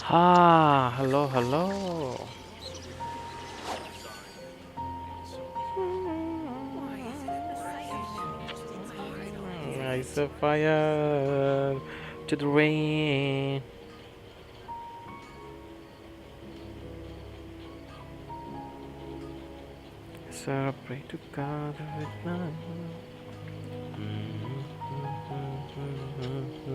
Ah, hello, hello. I set fire to the rain. So I pray to God with none.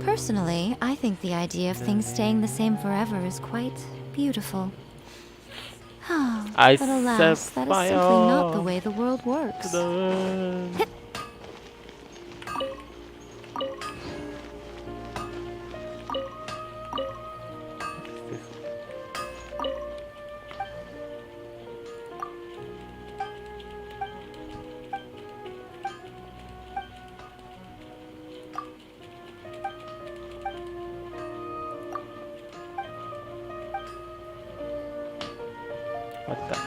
Personally, I think the idea of things staying the same forever is quite beautiful. I But set alas, that is simply not the fire way the world to works. the what the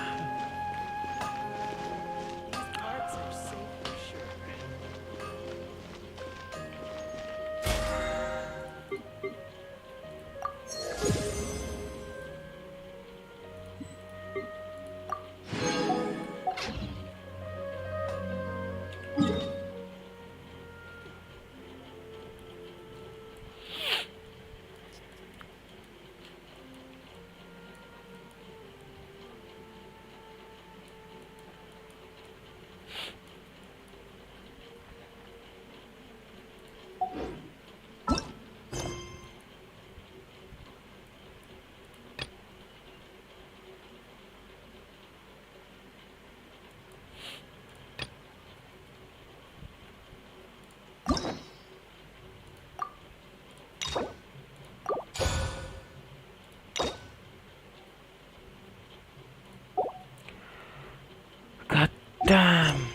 God damn.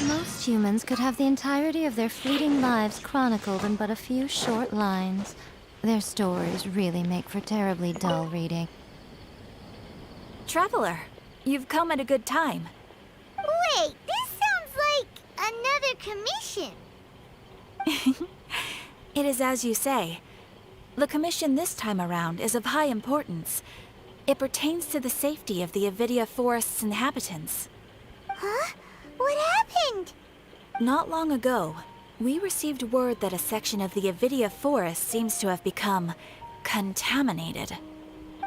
Most humans could have the entirety of their fleeting lives chronicled in but a few short lines. Their stories really make for terribly dull reading. Traveler, you've come at a good time. Wait, this sounds like another commission. It is as you say. The commission this time around is of high importance. It pertains to the safety of the Avidia Forest's inhabitants. Huh? What happened? Not long ago, we received word that a section of the Avidia Forest seems to have become contaminated.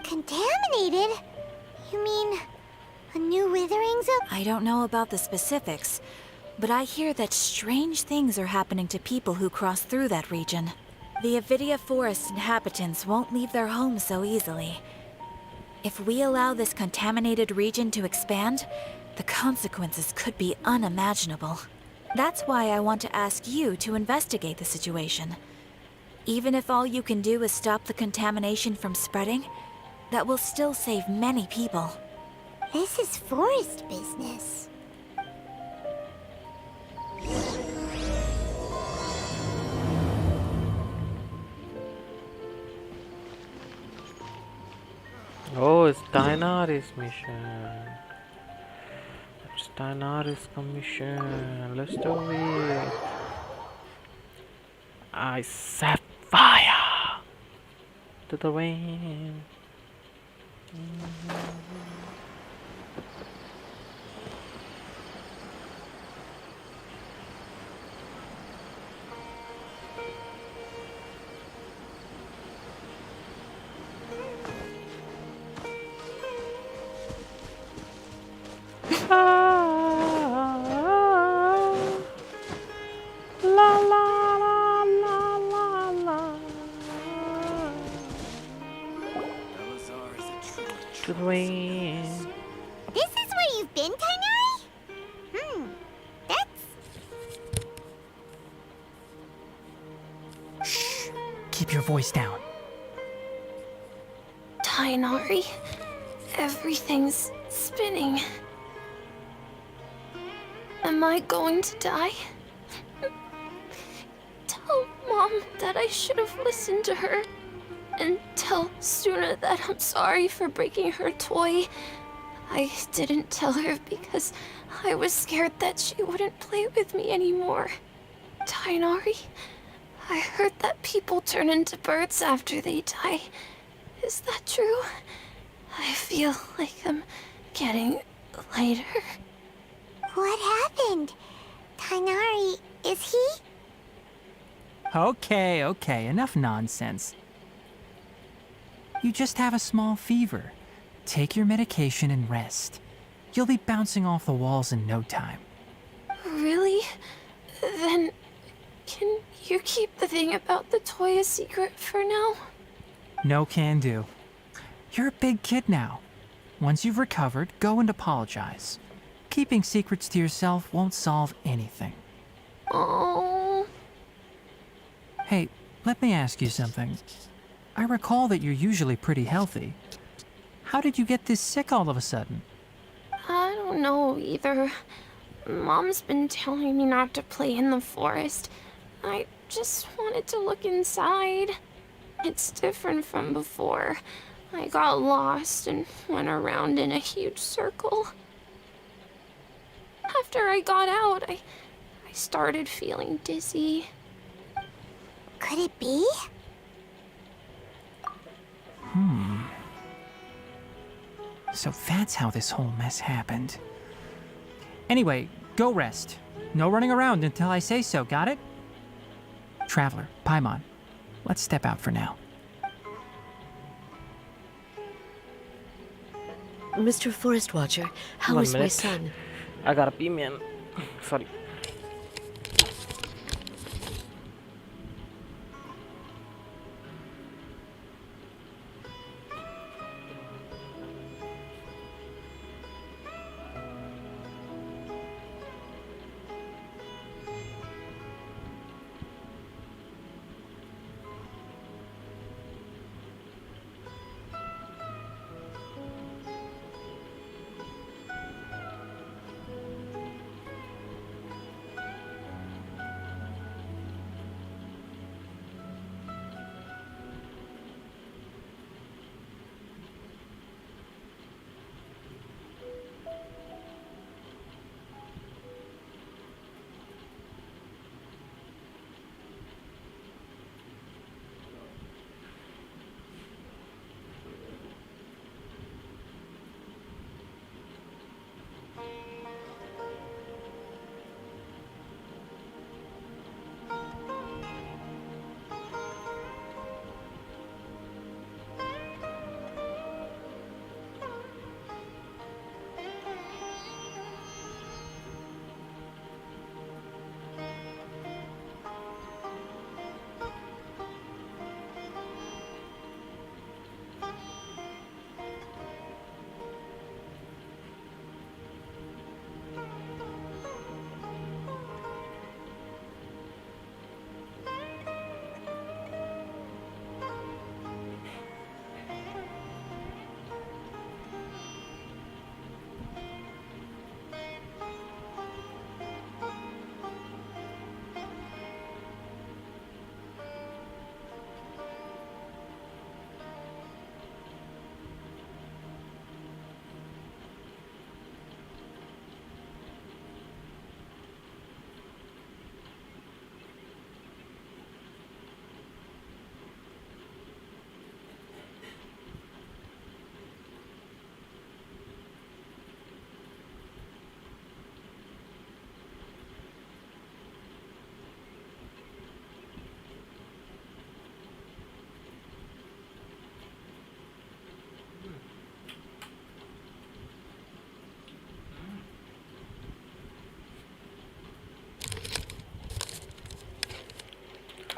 Contaminated? You mean a new withering zone? I don't know about the specifics, but I hear that strange things are happening to people who cross through that region. The Avidia Forest inhabitants won't leave their homes so easily. If we allow this contaminated region to expand, the consequences could be unimaginable. That's why I want to ask you to investigate the situation. Even if all you can do is stop the contamination from spreading, that will still save many people. This is forest business. Oh, it's Daenerys mission. It's Daenerys commission. Let's do it. I set fire to the rain. La la la la la la. To the rain. This is where you've been, Tainari? That's... Keep your voice down. Tainari, everything's spinning. Am I going to die? Tell Mom that I should have listened to her. And tell Suna that I'm sorry for breaking her toy. I didn't tell her because I was scared that she wouldn't play with me anymore. Tainari, I heard that people turn into birds after they die. Is that true? I feel like I'm getting lighter. What happened? Tainari, is he? Okay, enough nonsense. You just have a small fever. Take your medication and rest. You'll be bouncing off the walls in no time. Really? Then, can you keep the thing about the toy a secret for now? No can do. You're a big kid now. Once you've recovered, go and apologize. Keeping secrets to yourself won't solve anything. Oh. Hey, let me ask you something. I recall that you're usually pretty healthy. How did you get this sick all of a sudden? I don't know either. Mom's been telling me not to play in the forest. I just wanted to look inside. It's different from before. I got lost and went around in a huge circle. After I got out, I started feeling dizzy. Could it be? So that's how this whole mess happened. Anyway, go rest. No running around until I say so, got it? Traveler, Paimon, let's step out for now. Mr. Forest Watcher, how 1 is my minute. son? I gotta pee, man. Sorry.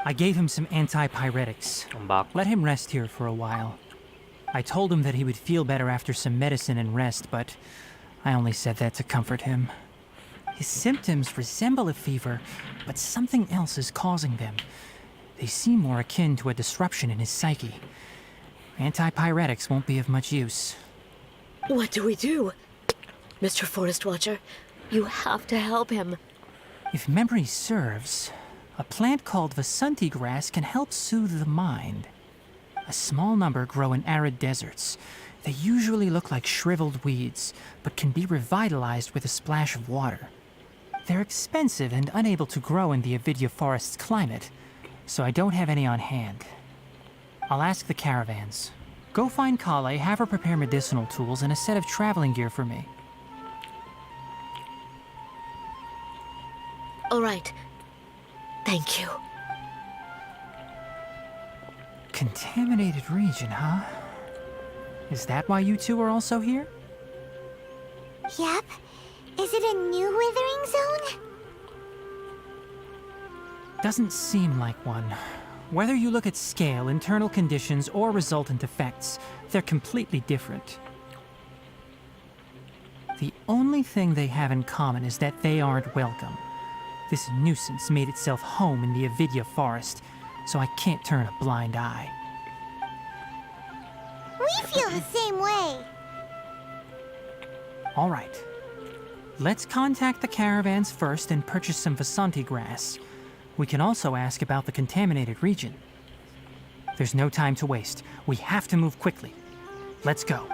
I gave him some antipyretics. I'm back. Let him rest here for a while. I told him that he would feel better after some medicine and rest, but I only said that to comfort him. His symptoms resemble a fever, but something else is causing them. They seem more akin to a disruption in his psyche. Antipyretics won't be of much use. What do we do? Mr. Forest Watcher, you have to help him. If memory serves, a plant called Vasanti grass can help soothe the mind. A small number grow in arid deserts. They usually look like shriveled weeds, but can be revitalized with a splash of water. they're expensive and unable to grow in the Avidya Forest's climate, so I don't have any on hand. I'll ask the caravans. Go find Kale, have her prepare medicinal tools and a set of traveling gear for me. All right. Thank you. Contaminated region, huh? Is that why you two are also here? Yep. Is it a new withering zone? Doesn't seem like one. Whether you look at scale, internal conditions, or resultant effects, they're completely different. The only thing they have in common is that they aren't welcome. This nuisance made itself home in the Avidya Forest, so I can't turn a blind eye. We feel the same way. All right. Let's contact the caravans first and purchase some Vasanti grass. We can also ask about the contaminated region. There's no time to waste. We have to move quickly. Let's go.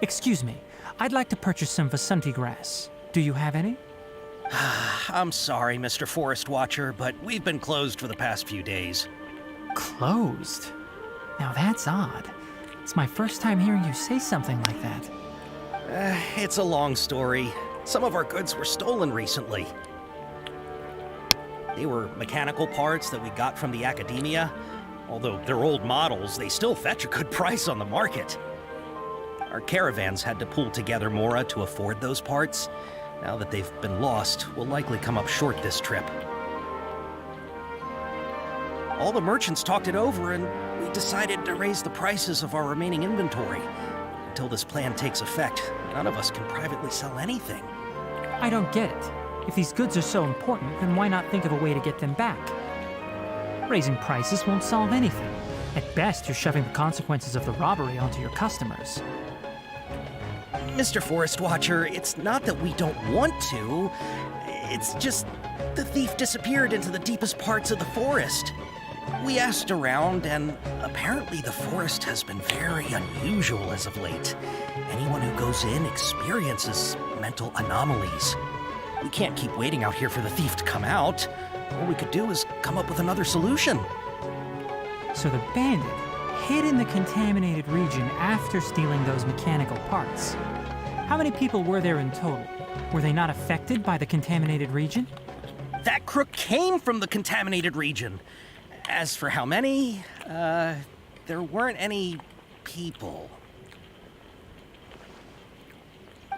Excuse me. I'd like to purchase some Vasanti grass. Do you have any? I'm sorry, Mr. Forest Watcher, but we've been closed for the past few days. Closed? Now that's odd. It's my first time hearing you say something like that. It's a long story. Some of our goods were stolen recently. They were mechanical parts that we got from the academia. Although they're old models, they still fetch a good price on the market. Our caravans had to pool together more to afford those parts. Now that they've been lost, we'll likely come up short this trip. All the merchants talked it over, and we decided to raise the prices of our remaining inventory. Until this plan takes effect, none of us can privately sell anything. I don't get it. If these goods are so important, then why not think of a way to get them back? Raising prices won't solve anything. At best, you're shoving the consequences of the robbery onto your customers. Mr. Forest Watcher, it's not that we don't want to. It's just the thief disappeared into the deepest parts of the forest. We asked around, and apparently the forest has been very unusual as of late. Anyone who goes in experiences mental anomalies. We can't keep waiting out here for the thief to come out. All we could do is come up with another solution. So the bandit hid in the contaminated region after stealing those mechanical parts. How many people were there in total? Were they not affected by the contaminated region? That crook came from the contaminated region. As for how many, there weren't any people.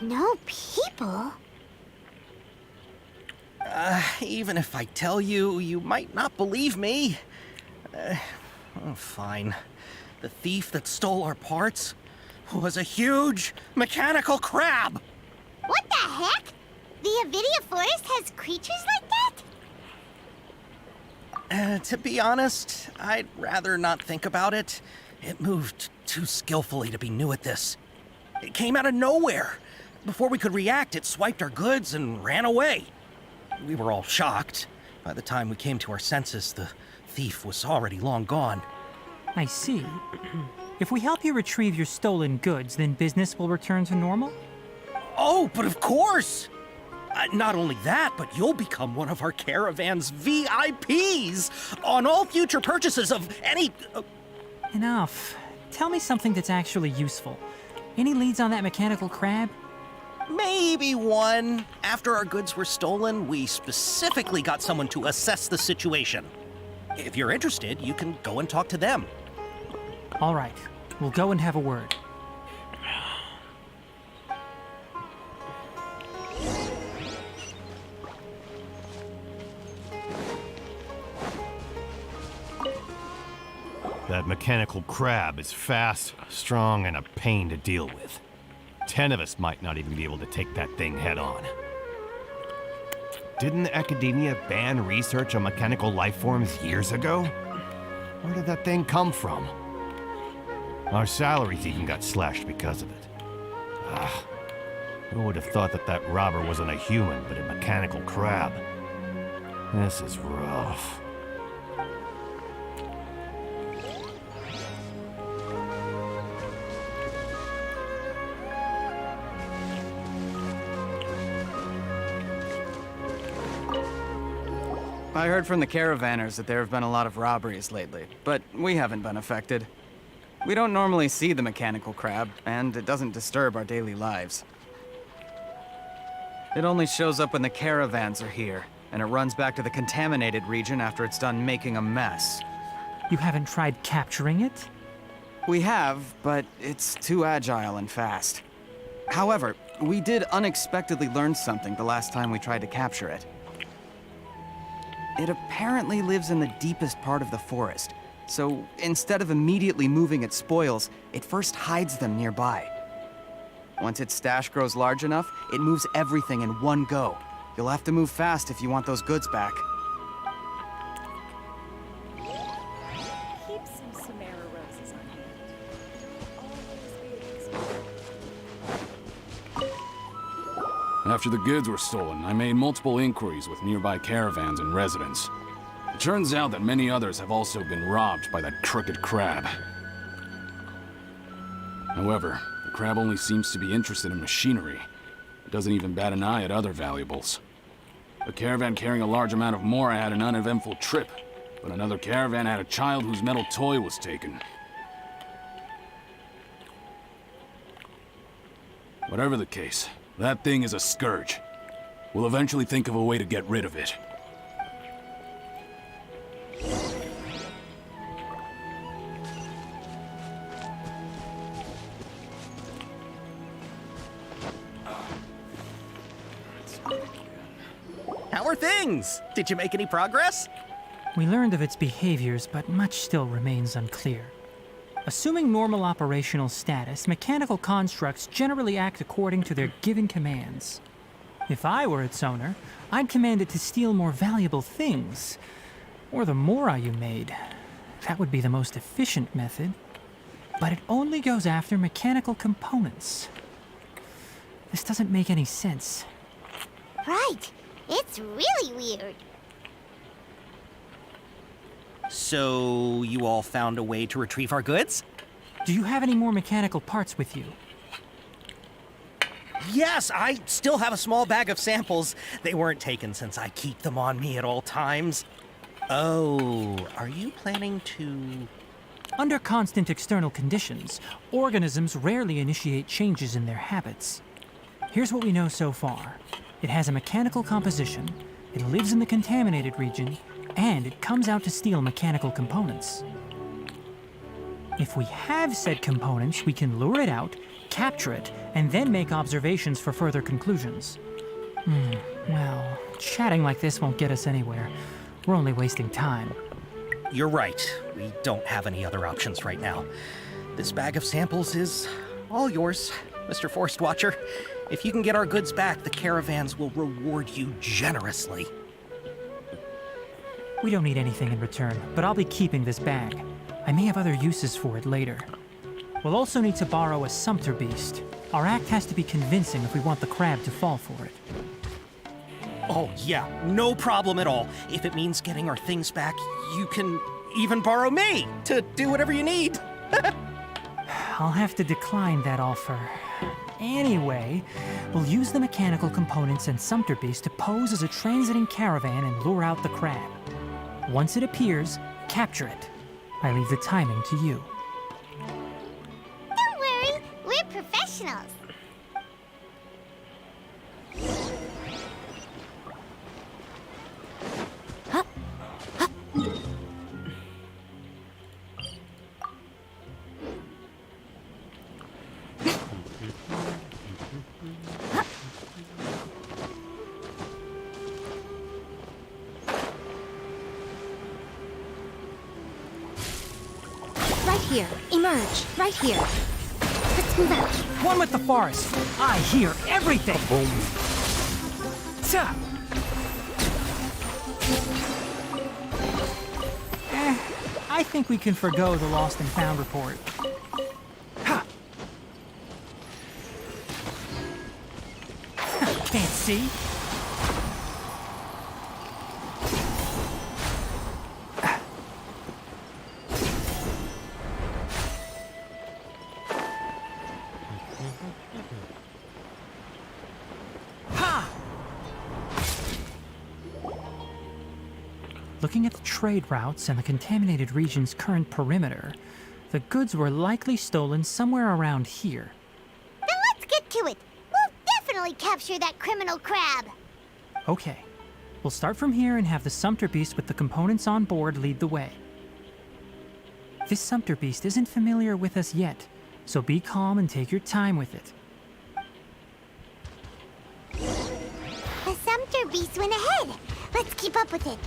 No people? Even if I tell you, you might not believe me. Fine. The thief that stole our parts was a huge mechanical crab. What the heck? The Avidya Forest has creatures like that? To be honest, I'd rather not think about it. It moved too skillfully to be new at this. It came out of nowhere. Before we could react, it swiped our goods and ran away. We were all shocked. By the time we came to our senses, the thief was already long gone. I see. If we help you retrieve your stolen goods, then business will return to normal? Oh, but of course! Not only that, but you'll become one of our caravan's VIPs on all future purchases of any... Enough. Tell me something that's actually useful. Any leads on that mechanical crab? Maybe one. After our goods were stolen, we specifically got someone to assess the situation. If you're interested, you can go and talk to them. All right. We'll go and have a word. That mechanical crab is fast, strong, and a pain to deal with. 10 of us might not even be able to take that thing head on. Didn't academia ban research on mechanical life forms years ago? Where did that thing come from? Our salaries even got slashed because of it. Ah, who would have thought that that robber wasn't a human, but a mechanical crab? This is rough. I heard from the caravanners that there have been a lot of robberies lately, but we haven't been affected. We don't normally see the mechanical crab, and it doesn't disturb our daily lives. It only shows up when the caravans are here, and it runs back to the contaminated region after it's done making a mess. You haven't tried capturing it? We have, but it's too agile and fast. However, we did unexpectedly learn something the last time we tried to capture it. It apparently lives in the deepest part of the forest, so instead of immediately moving its spoils, it first hides them nearby. Once its stash grows large enough, it moves everything in one go. You'll have to move fast if you want those goods back. Keep some Samara roses on hand. After the goods were stolen, I made multiple inquiries with nearby caravans and residents. It turns out that many others have also been robbed by that crooked crab. However, the crab only seems to be interested in machinery. It doesn't even bat an eye at other valuables. A caravan carrying a large amount of Mora had an uneventful trip, but another caravan had a child whose metal toy was taken. Whatever the case, that thing is a scourge. We'll eventually think of a way to get rid of it. How are things? Did you make any progress? We learned of its behaviors, but much still remains unclear. Assuming normal operational status, mechanical constructs generally act according to their given commands. If I were its owner, I'd command it to steal more valuable things. Or the Mora you made. That would be the most efficient method. But it only goes after mechanical components. This doesn't make any sense. Right. It's really weird. So, you all found a way to retrieve our goods? Do you have any more mechanical parts with you? Yes, I still have a small bag of samples. They weren't taken since I keep them on me at all times. Oh, are you planning to... Under constant external conditions, organisms rarely initiate changes in their habits. Here's what we know so far. It has a mechanical composition, it lives in the contaminated region, and it comes out to steal mechanical components. If we have said components, we can lure it out, capture it, and then make observations for further conclusions. Well, chatting like this won't get us anywhere. We're only wasting time. You're right. We don't have any other options right now. This bag of samples is all yours, Mr. Forest Watcher. If you can get our goods back, the caravans will reward you generously. We don't need anything in return, but I'll be keeping this bag. I may have other uses for it later. We'll also need to borrow a sumpter beast. Our act has to be convincing if we want the crab to fall for it. Oh, yeah, no problem at all. If it means getting our things back, you can even borrow me to do whatever you need. I'll have to decline that offer. Anyway, we'll use the mechanical components and sumpter beast to pose as a transiting caravan and lure out the crab. Once it appears, capture it. I leave the timing to you. Don't worry, we're professionals. right here. Emerge, right here. Let's move out. One with the forest. I hear everything. Boom. Ta! I think we can forgo the lost and found report. Ha! Can't see? Ha! Looking at the trade routes and the contaminated region's current perimeter, the goods were likely stolen somewhere around here. Then let's get to it. We'll definitely capture that criminal crab. Okay. We'll start from here and have the Sumpter Beast with the components on board lead the way. This Sumpter Beast isn't familiar with us yet, so be calm and take your time with it. The Sumpter Beast went ahead. Let's keep up with it.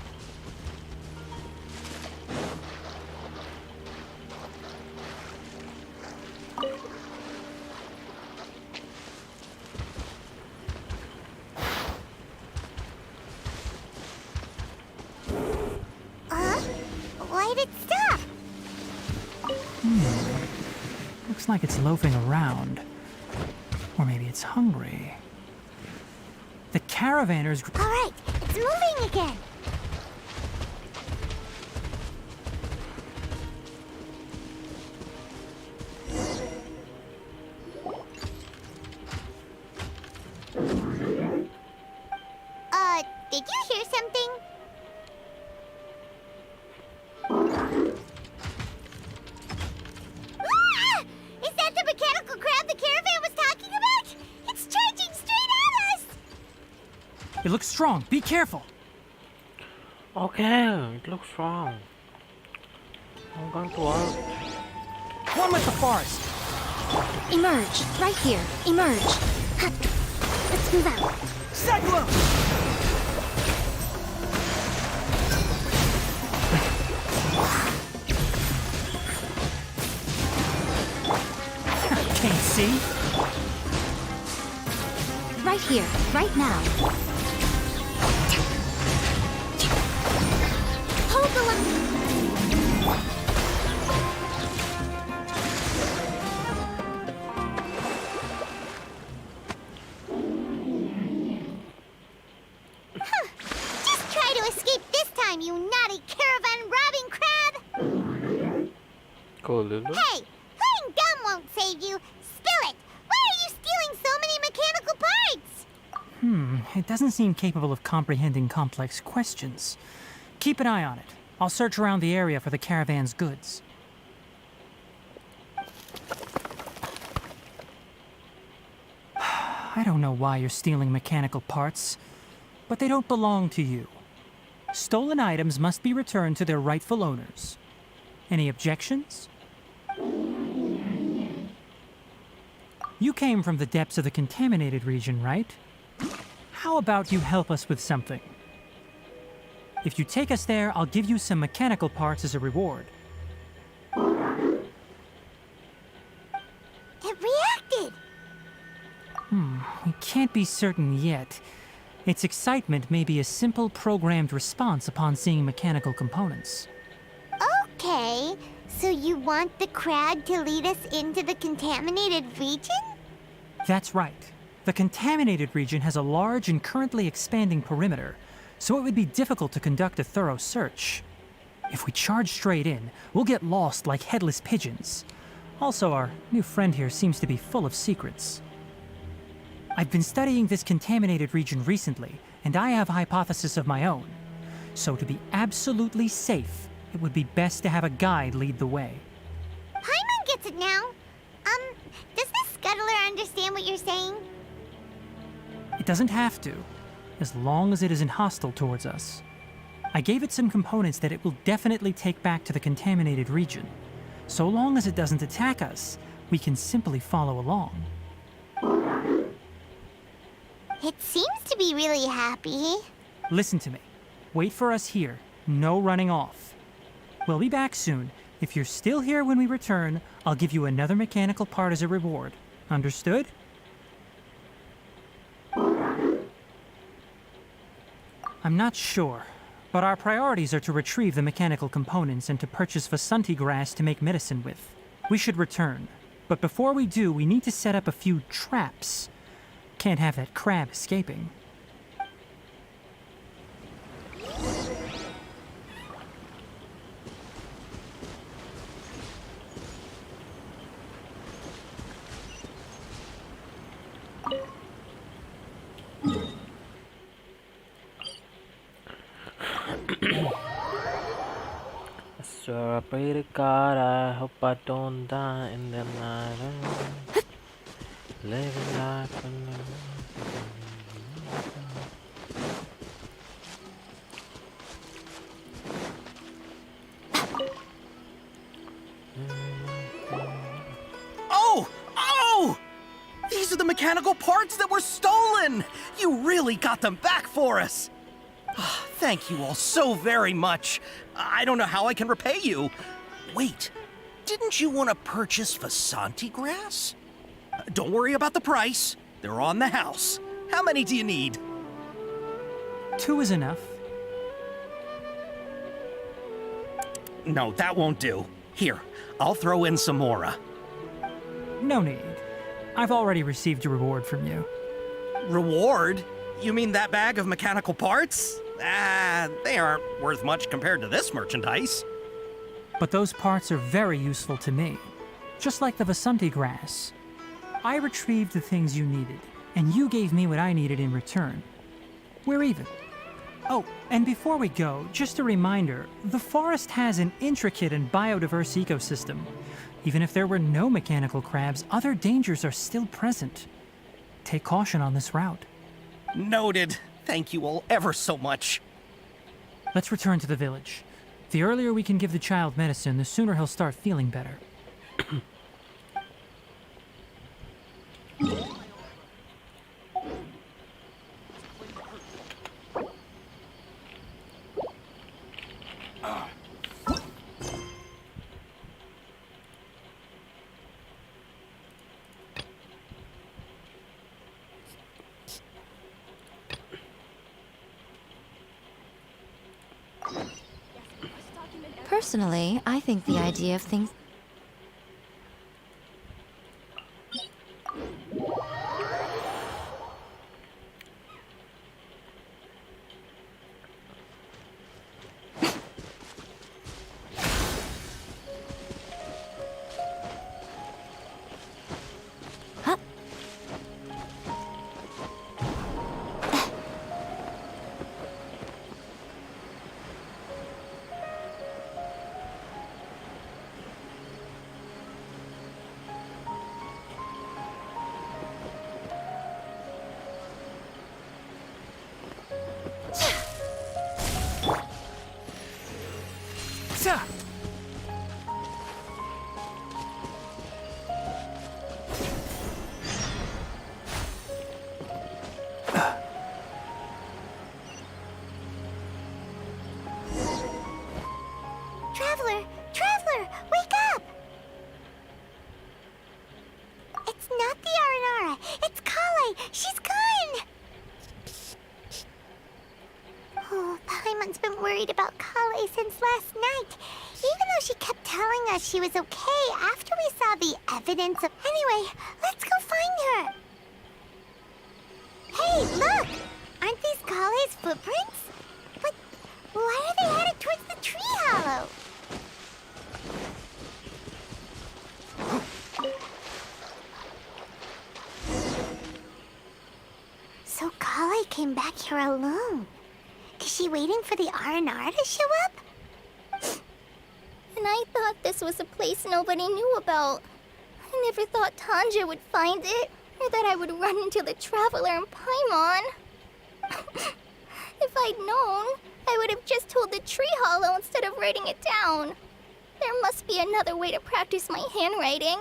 Why'd it stop? Looks like it's loafing around. Or maybe it's hungry. The caravaners... All right, it's moving again. Did you hear something? Ah! Is that the mechanical crab the caravan was talking about? It's charging straight at us! It looks strong. Be careful. Okay, it looks wrong. I'm going to work. One with the forest. Emerge, right here. Emerge. Ha. Let's move out. Segwell! Can't see? Right here, right now. Hold the line. Just try to escape this time, you naughty caravan robbing crab! Go, Lulu. Hey, playing dumb won't save you. Spill it. Why are you stealing so many mechanical parts? It doesn't seem capable of comprehending complex questions. Keep an eye on it. I'll search around the area for the caravan's goods. I don't know why you're stealing mechanical parts, but they don't belong to you. Stolen items must be returned to their rightful owners. Any objections? You came from the depths of the contaminated region, right? How about you help us with something? If you take us there, I'll give you some mechanical parts as a reward. It reacted. We can't be certain yet. Its excitement may be a simple programmed response upon seeing mechanical components. Okay, so you want the crab to lead us into the contaminated region? That's right. The contaminated region has a large and currently expanding perimeter, so it would be difficult to conduct a thorough search. If we charge straight in, we'll get lost like headless pigeons. Also, our new friend here seems to be full of secrets. I've been studying this contaminated region recently, and I have a hypothesis of my own. So to be absolutely safe, it would be best to have a guide lead the way. Paimon gets it now. Does this scuttler understand what you're saying? It doesn't have to, as long as it isn't hostile towards us. I gave it some components that it will definitely take back to the contaminated region. So long as it doesn't attack us, we can simply follow along. It seems to be really happy. Listen to me. Wait for us here. No running off. We'll be back soon. If you're still here when we return, I'll give you another mechanical part as a reward. Understood? I'm not sure, but our priorities are to retrieve the mechanical components and to purchase Vasanti grass to make medicine with. We should return, but before we do, we need to set up a few traps. Can't have that crab escaping. I swear I pray to God, I hope I don't die in the night. Living life in the... Oh! Oh! These are the mechanical parts that were stolen! You really got them back for us! Ah, thank you all so very much. I don't know how I can repay you. Wait, didn't you want to purchase Vasanti grass? Don't worry about the price. They're on the house. How many do you need? 2 is enough. No, that won't do. Here, I'll throw in some more. No need. I've already received a reward from you. Reward? You mean that bag of mechanical parts? They aren't worth much compared to this merchandise. But those parts are very useful to me. Just like the Vasanti grass. I retrieved the things you needed, and you gave me what I needed in return. We're even. Oh, and before we go, just a reminder, the forest has an intricate and biodiverse ecosystem. Even if there were no mechanical crabs, other dangers are still present. Take caution on this route. Noted. Thank you all ever so much. Let's return to the village. The earlier we can give the child medicine, the sooner he'll start feeling better. Personally, I think the idea of things... Traveler, wake up! It's not the Aranara. It's Kale. She's gone! Oh, Paimon's been worried about Kale since last night. Even though she kept telling us she was okay after we saw the evidence of... Anyway, let's go find her. Hey, look! Aren't these Kale's footprints? But why are they headed towards the tree hollow? So Kale came back here alone. Is she waiting for the R&R to show up? And I thought this was a place nobody knew about. I never thought Tanja would find it, or that I would run into the Traveler and Paimon. If I'd known, I would have just told the tree hollow instead of writing it down. There must be another way to practice my handwriting.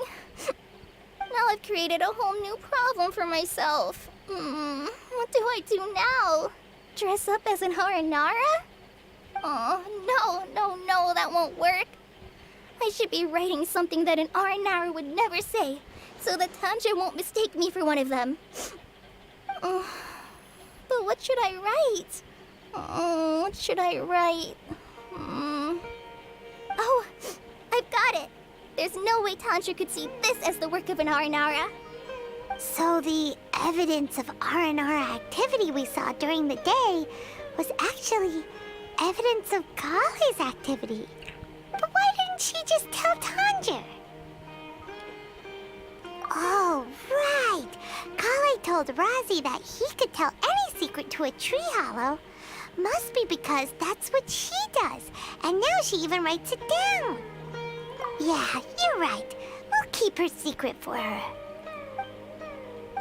Now I've created a whole new problem for myself. What do I do now? Dress up as an Aranara? Oh, no, that won't work. I should be writing something that an Aranara would never say, so that Tanja won't mistake me for one of them. But what should I write? What should I write? Oh, I've got it! There's no way Tanja could see this as the work of an Aranara. So the evidence of Aranara activity we saw during the day was actually evidence of Kale's activity. But why didn't she just tell Tanja? Oh, right. Kale told Razi that he could tell any secret to a tree hollow. Must be because that's what she does. And now she even writes it down. Yeah, you're right. We'll keep her secret for her.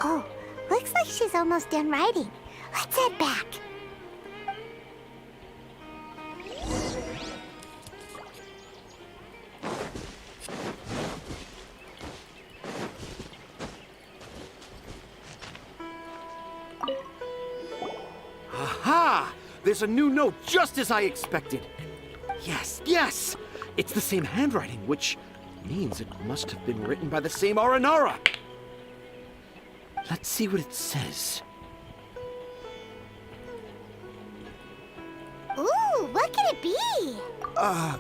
Oh, looks like she's almost done writing. Let's head back. Aha! There's a new note just as I expected. Yes, yes! It's the same handwriting, which means it must have been written by the same Aranara. Let's see what it says. Ooh, what could it be? I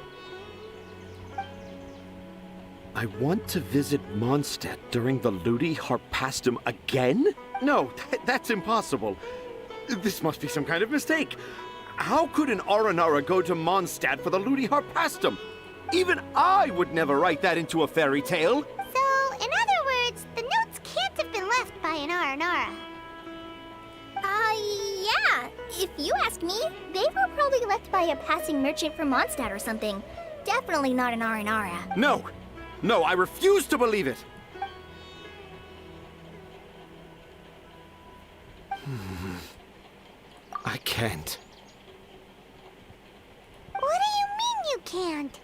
want to visit Mondstadt during the Ludi Harpastum again? No, that's impossible. This must be some kind of mistake. How could an Aranara go to Mondstadt for the Ludi Harpastum? Even I would never write that into a fairy tale. So, in other words, the notes can't have been left by an Aranara. Yeah. If you ask me, they were probably left by a passing merchant from Mondstadt or something. Definitely not an Aranara. No, no, I refuse to believe it. I can't. What do you mean you can't?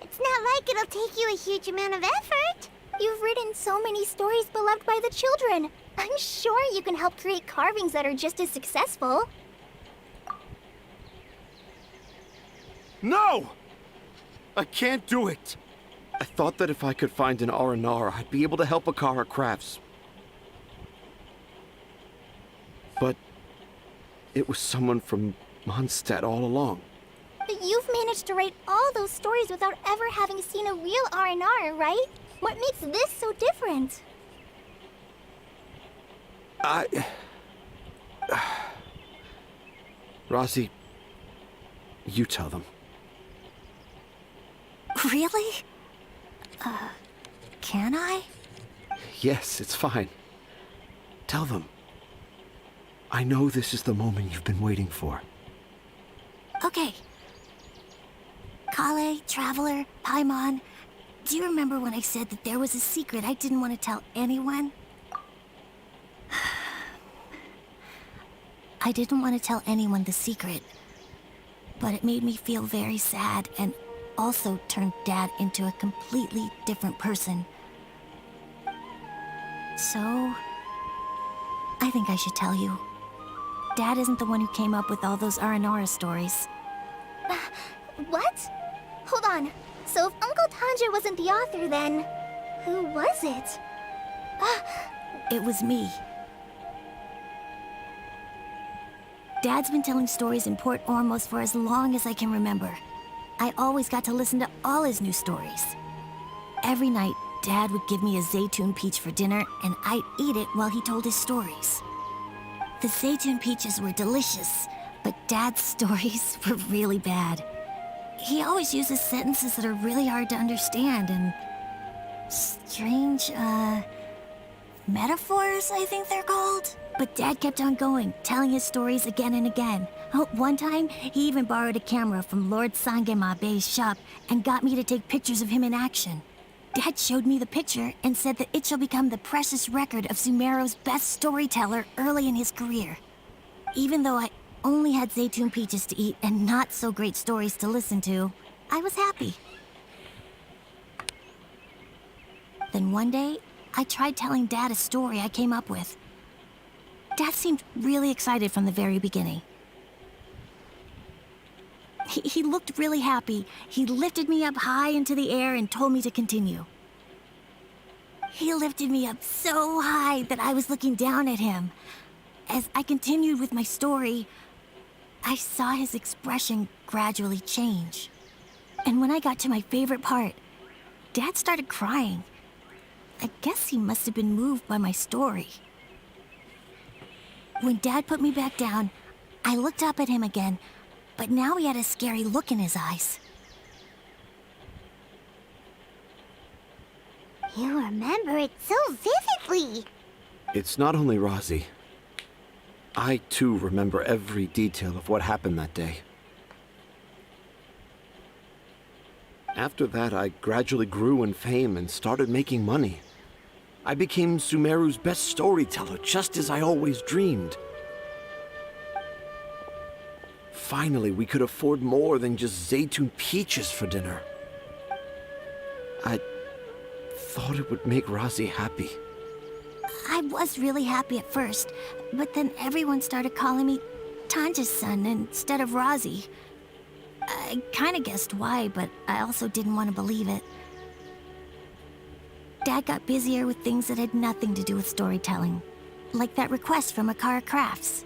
It's not like it'll take you a huge amount of effort. You've written so many stories beloved by the children. I'm sure you can help create carvings that are just as successful. No! I can't do it. I thought that if I could find an Aranara, I'd be able to help Akara Crafts. But it was someone from Mondstadt all along. But you've managed to write all those stories without ever having seen a real Aranara, right? What makes this so different? Razi, you tell them. Really? Can I? Yes, it's fine. Tell them. I know this is the moment you've been waiting for. Okay. Kale, Traveler, Paimon, do you remember when I said that there was a secret I didn't want to tell anyone? I didn't want to tell anyone the secret, but it made me feel very sad and also turned Dad into a completely different person. So, I think I should tell you. Dad isn't the one who came up with all those Aranara stories. What? Hold on. So if Uncle Tanja wasn't the author, then who was it? It was me. Dad's been telling stories in Port Ormos for as long as I can remember. I always got to listen to all his new stories. Every night, Dad would give me a Zaytun peach for dinner, and I'd eat it while he told his stories. The Zaytun peaches were delicious, but Dad's stories were really bad. He always uses sentences that are really hard to understand and strange, metaphors, I think they're called. But Dad kept on going, telling his stories again and again. Oh, one time, he even borrowed a camera from Lord Sangema Bey's shop and got me to take pictures of him in action. Dad showed me the picture and said that it shall become the precious record of Sumero's best storyteller early in his career. Even though I only had Zaytun peaches to eat and not so great stories to listen to, I was happy. Then one day, I tried telling Dad a story I came up with. Dad seemed really excited from the very beginning. He looked really happy. He lifted me up high into the air and told me to continue. He lifted me up so high that I was looking down at him. As I continued with my story, I saw his expression gradually change. And when I got to my favorite part, Dad started crying. I guess he must have been moved by my story. When Dad put me back down, I looked up at him again, but now he had a scary look in his eyes. You remember it so vividly. It's not only Razi. I, too, remember every detail of what happened that day. After that, I gradually grew in fame and started making money. I became Sumeru's best storyteller, just as I always dreamed. Finally, we could afford more than just Zaytun peaches for dinner. I thought it would make Razi happy. I was really happy at first, but then everyone started calling me Tanja's son instead of Razi. I kinda guessed why, but I also didn't want to believe it. Dad got busier with things that had nothing to do with storytelling, like that request from Akara Crafts.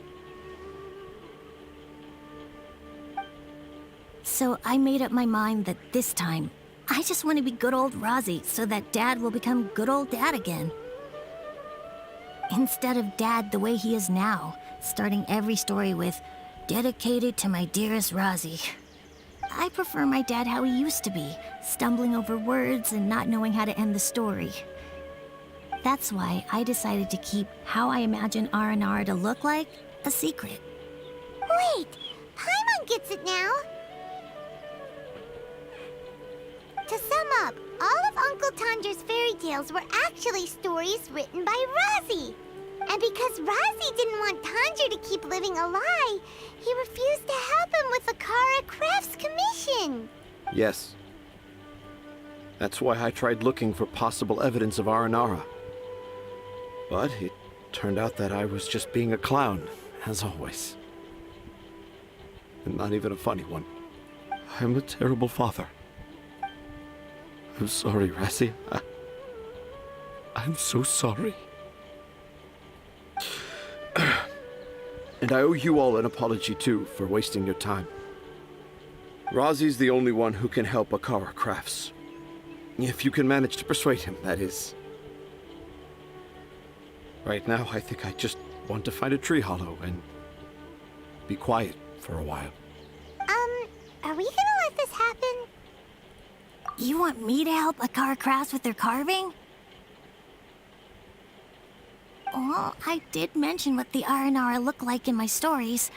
So I made up my mind that this time, I just want to be good old Razi so that Dad will become good old Dad again. Instead of Dad the way he is now, starting every story with, "Dedicated to my dearest Razi." I prefer my dad how he used to be, stumbling over words and not knowing how to end the story. That's why I decided to keep how I imagine Aranara to look like a secret. Wait, Paimon gets it now. To sum up, all of Uncle Tanja's fairy tales were actually stories written by Razi. And because Razi didn't want Tanja to keep living a lie, he refused to help him with the Akara Crafts commission. Yes. That's why I tried looking for possible evidence of Aranara. But it turned out that I was just being a clown, as always. And not even a funny one. I'm a terrible father. I'm sorry, Razi. I'm so sorry. And I owe you all an apology, too, for wasting your time. Razi's the only one who can help Akara Crafts. If you can manage to persuade him, that is. Right now, I think I just want to find a tree hollow and be quiet for a while. Are we gonna let this happen? You want me to help Akara Crafts with their carving? Well, I did mention what the Aranara look like in my stories,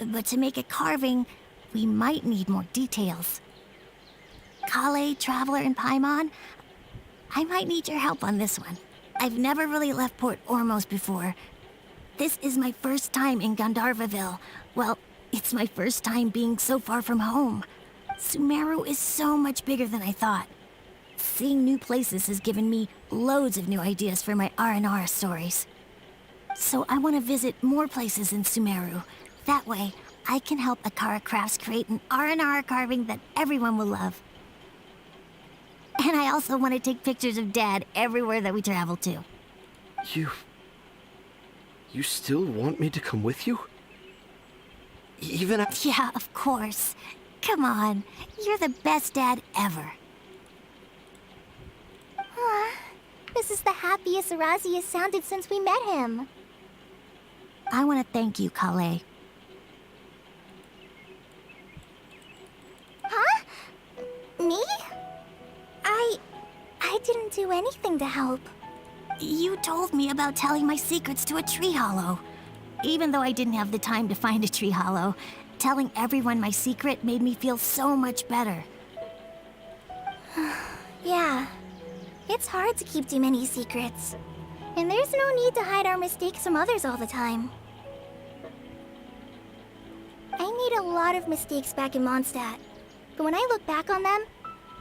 but to make a carving, we might need more details. Kale, Traveler, and Paimon, I might need your help on this one. I've never really left Port Ormos before. This is my first time in Gandharvaville. Well, it's my first time being so far from home. Sumeru is so much bigger than I thought. Seeing new places has given me loads of new ideas for my Aranara stories. So I want to visit more places in Sumeru. That way, I can help Akara Crafts create an Aranara carving that everyone will love. And I also want to take pictures of Dad everywhere that we travel to. You still want me to come with you? Even after... Yeah, of course. Come on, you're the best dad ever. This is the happiest Razi has sounded since we met him. I want to thank you, Kale. Huh? Me? I didn't do anything to help. You told me about telling my secrets to a tree hollow. Even though I didn't have the time to find a tree hollow, telling everyone my secret made me feel so much better. Yeah. It's hard to keep too many secrets. And there's no need to hide our mistakes from others all the time. I made a lot of mistakes back in Mondstadt. But when I look back on them,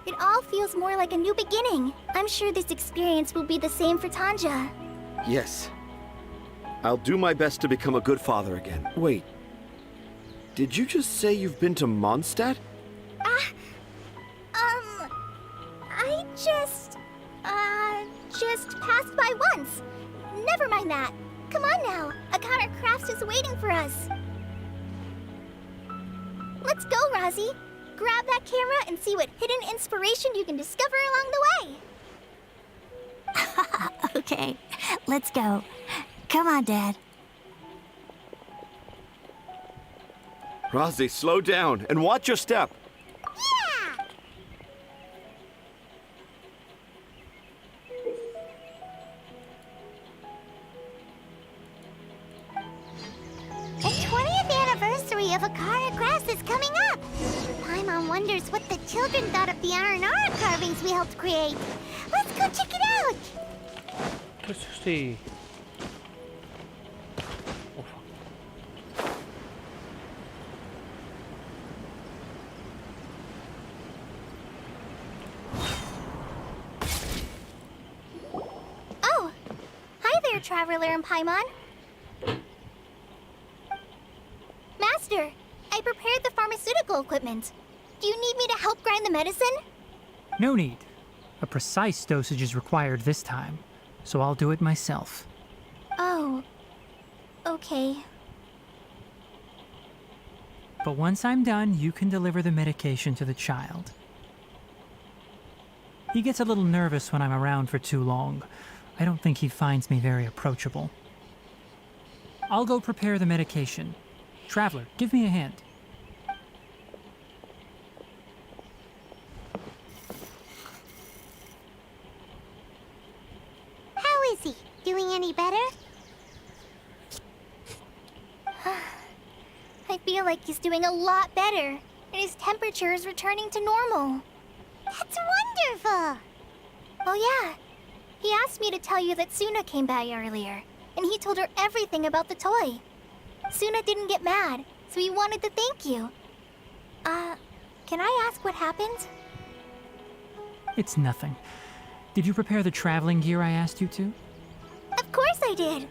it all feels more like a new beginning. I'm sure this experience will be the same for Tanja. Yes. I'll do my best to become a good father again. Wait. Did you just say you've been to Mondstadt? I just passed by once. Never mind that. Come on now, Akara Crafts is waiting for us. Let's go, Razi. Grab that camera and see what hidden inspiration you can discover along the way. Okay, let's go. Come on, Dad. Razi, slow down and watch your step. Yeah! The 20th anniversary of Akara Crafts is coming up. Paimon wonders what the children thought of the Aranara carvings we helped create. Let's go check it out. 360. Oh, fuck. Oh! Hi there, Traveler and Paimon. Master, I prepared the pharmaceutical equipment. Do you need me to help grind the medicine? No need. A precise dosage is required this time, so I'll do it myself. Oh. Okay. But once I'm done, you can deliver the medication to the child. He gets a little nervous when I'm around for too long. I don't think he finds me very approachable. I'll go prepare the medication. Traveler, give me a hand. How is he? Doing any better? I feel like he's doing a lot better, and his temperature is returning to normal. That's wonderful. Oh yeah, he asked me to tell you that Suna came by earlier, and he told her everything about the toy. Suna didn't get mad, so he wanted to thank you. Can I ask what happened? It's nothing. Did you prepare the traveling gear I asked you to? Of course I did.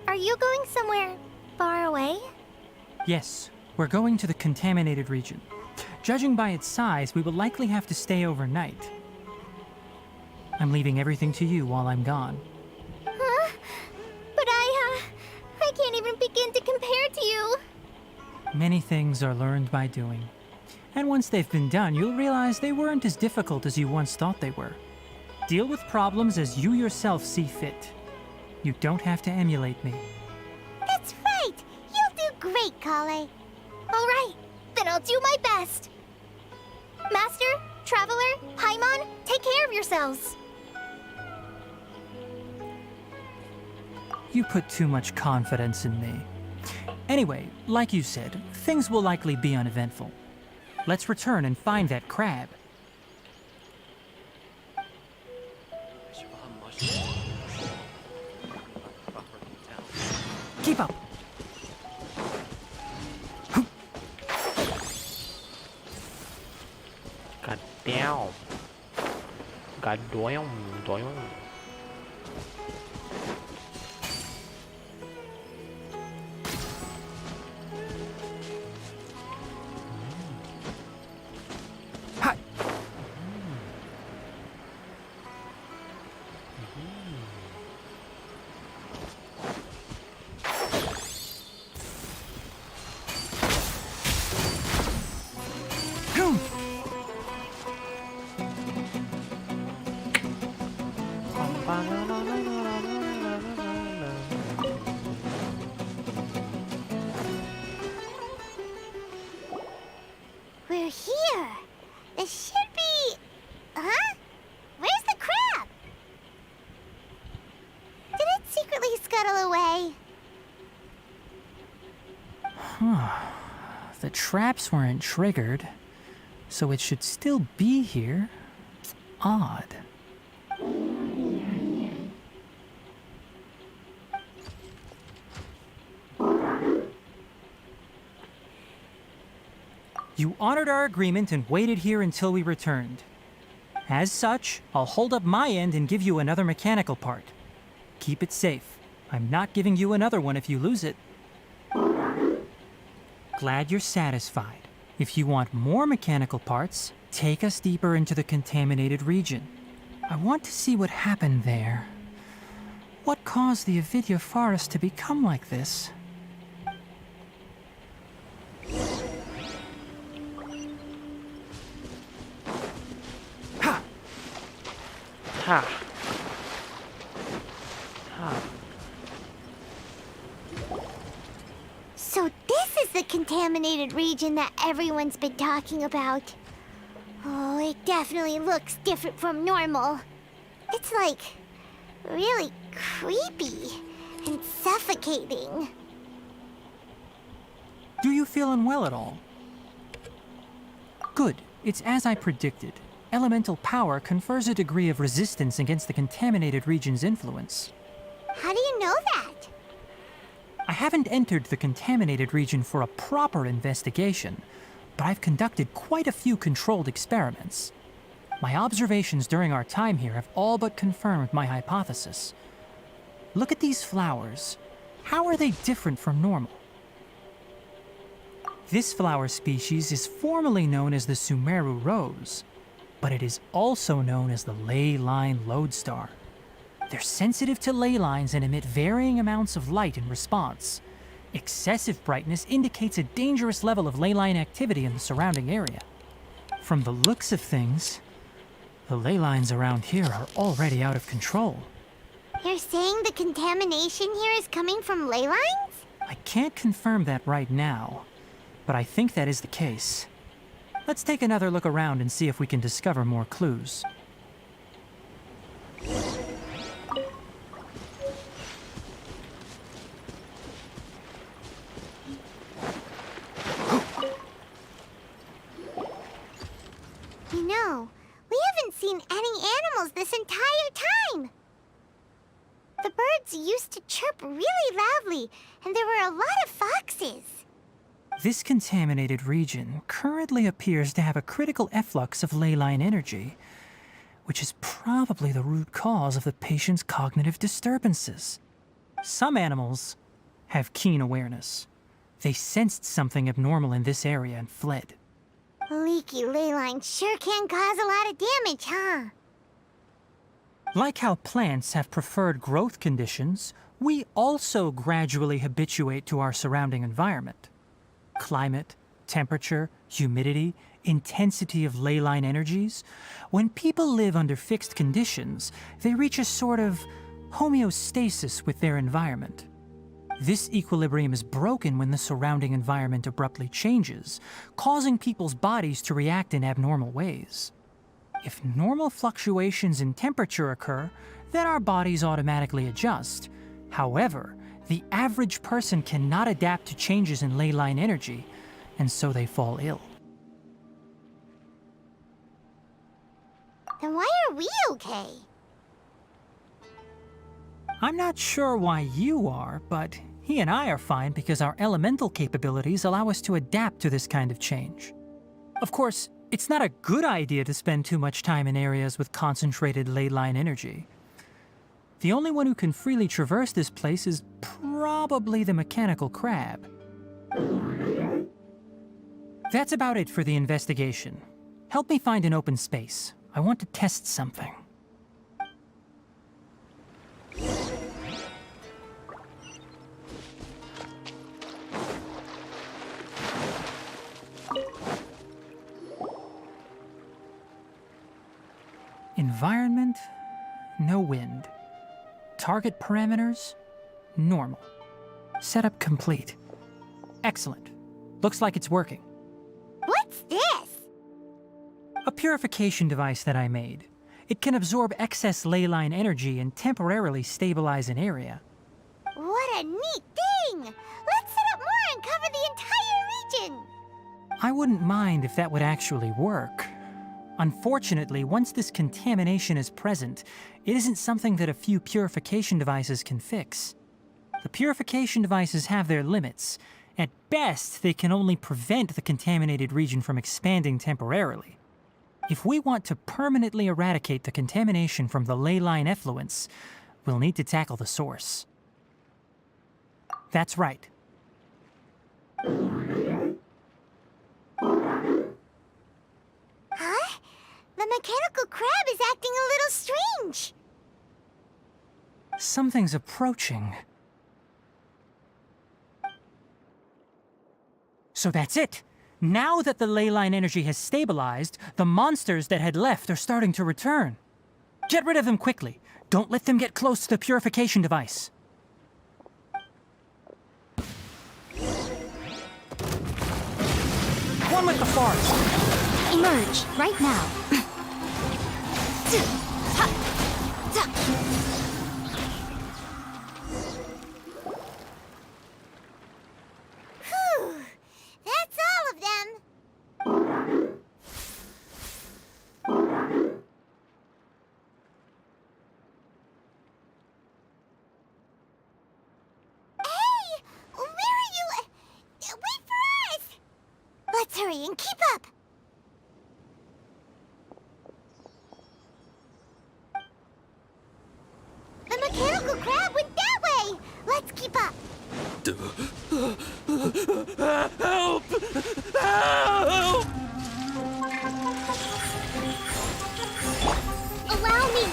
Are you going somewhere far away? Yes, we're going to the contaminated region. Judging by its size, we will likely have to stay overnight. I'm leaving everything to you while I'm gone. Huh? But I can't even begin to compare to you. Many things are learned by doing. And once they've been done, you'll realize they weren't as difficult as you once thought they were. Deal with problems as you yourself see fit. You don't have to emulate me. That's right. You'll do great, Kale. All right, then I'll do my best. Master, Traveler, Paimon, take care of yourselves. You put too much confidence in me. Anyway, like you said, things will likely be uneventful. Let's return and find that crab. Keep up. God damn. God damn. Hi. We're here. This should be... Huh? Where's the crab? Did it secretly scuttle away? The traps weren't triggered, so it should still be here. Odd. You honored our agreement and waited here until we returned. As such, I'll hold up my end and give you another mechanical part. Keep it safe. I'm not giving you another one if you lose it. Glad you're satisfied. If you want more mechanical parts, take us deeper into the contaminated region. I want to see what happened there. What caused the Avidya forest to become like this? Ha! Ha. So this is the contaminated region that everyone's been talking about. Oh, it definitely looks different from normal. It's like really creepy and suffocating. Do you feel unwell at all? Good. It's as I predicted. Elemental power confers a degree of resistance against the contaminated region's influence. How do you know that? I haven't entered the contaminated region for a proper investigation, but I've conducted quite a few controlled experiments. My observations during our time here have all but confirmed my hypothesis. Look at these flowers. How are they different from normal? This flower species is formally known as the Sumeru rose, but it is also known as the ley line lodestar. They're sensitive to ley lines and emit varying amounts of light in response. Excessive brightness indicates a dangerous level of ley line activity in the surrounding area. From the looks of things, the ley lines around here are already out of control. You're saying the contamination here is coming from ley lines? I can't confirm that right now, but I think that is the case. Let's take another look around and see if we can discover more clues. You know, we haven't seen any animals this entire time. The birds used to chirp really loudly, and there were a lot of foxes. This contaminated region currently appears to have a critical efflux of ley line energy, which is probably the root cause of the patient's cognitive disturbances. Some animals have keen awareness. They sensed something abnormal in this area and fled. Leaky ley lines sure can cause a lot of damage, huh? Like how plants have preferred growth conditions, we also gradually habituate to our surrounding environment. Climate, temperature, humidity, intensity of ley line energies. When people live under fixed conditions, they reach a sort of homeostasis with their environment. This equilibrium is broken when the surrounding environment abruptly changes, causing people's bodies to react in abnormal ways. If normal fluctuations in temperature occur, then our bodies automatically adjust. However, the average person cannot adapt to changes in ley line energy, and so they fall ill. Then why are we okay? I'm not sure why you are, but he and I are fine because our elemental capabilities allow us to adapt to this kind of change. Of course, it's not a good idea to spend too much time in areas with concentrated ley line energy. The only one who can freely traverse this place is probably the mechanical crab. That's about it for the investigation. Help me find an open space. I want to test something. Environment, no wind. Target parameters, normal. Setup complete. Excellent. Looks like it's working. What's this? A purification device that I made. It can absorb excess ley line energy and temporarily stabilize an area. What a neat thing! Let's set up more and cover the entire region! I wouldn't mind if that would actually work. Unfortunately, once this contamination is present, it isn't something that a few purification devices can fix. The purification devices have their limits. At best, they can only prevent the contaminated region from expanding temporarily. If we want to permanently eradicate the contamination from the ley line effluents, we'll need to tackle the source. That's right. mechanical crab is acting a little strange. Something's approaching. So that's it. Now that the ley line energy has stabilized, the monsters that had left are starting to return. Get rid of them quickly. Don't let them get close to the purification device. One with the forest. Emerge, right now. Whew, that's all of them. Hey, where are you? Wait for us! Let's hurry and keep up. The mechanical crab went that way. Let's keep up. Help! Help! Allow me.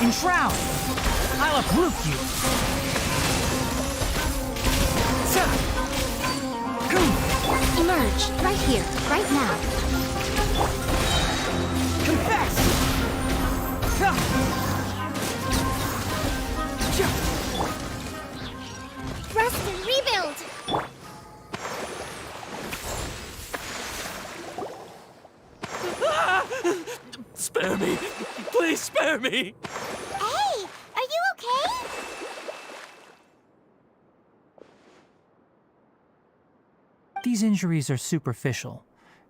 Enshroud! I'll uproot you! Emerge, right here, right now. Confess! Rest and rebuild. Spare me! Please spare me! Hey, are you okay? These injuries are superficial.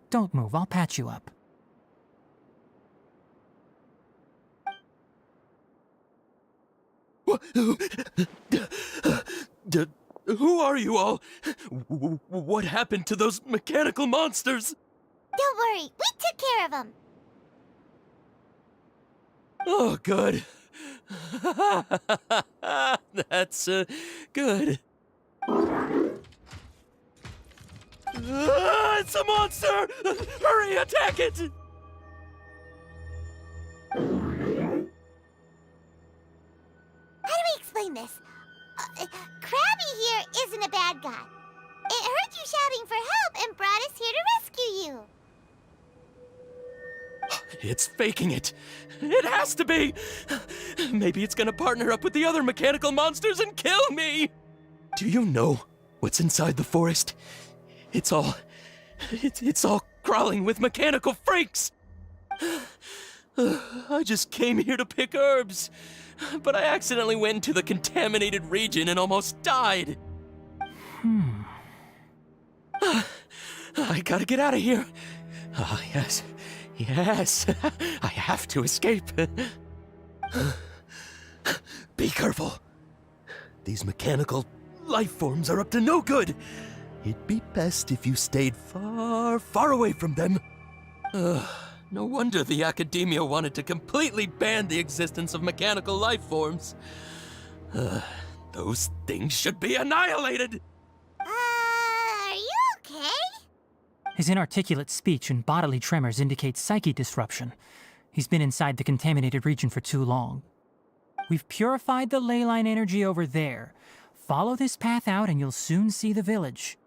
Don't move, I'll patch you up. Who are you all? What happened to those mechanical monsters? Don't worry, we took care of them. Oh, good. That's good. It's a monster! Hurry, attack it! How do we explain this? Krabby here isn't a bad guy. It heard you shouting for help and brought us here to rescue you. It's faking it. It has to be. Maybe it's gonna partner up with the other mechanical monsters and kill me. Do you know what's inside the forest? It's all crawling with mechanical freaks. I just came here to pick herbs, but I accidentally went into the contaminated region and almost died. I gotta get out of here. Ah, yes. Yes, I have to escape. Be careful. These mechanical life forms are up to no good. It'd be best if you stayed far, far away from them. No wonder the Academia wanted to completely ban the existence of mechanical life forms. Those things should be annihilated. Are you okay? His inarticulate speech and bodily tremors indicate psyche disruption. He's been inside the contaminated region for too long. We've purified the ley line energy over there. Follow this path out and you'll soon see the village.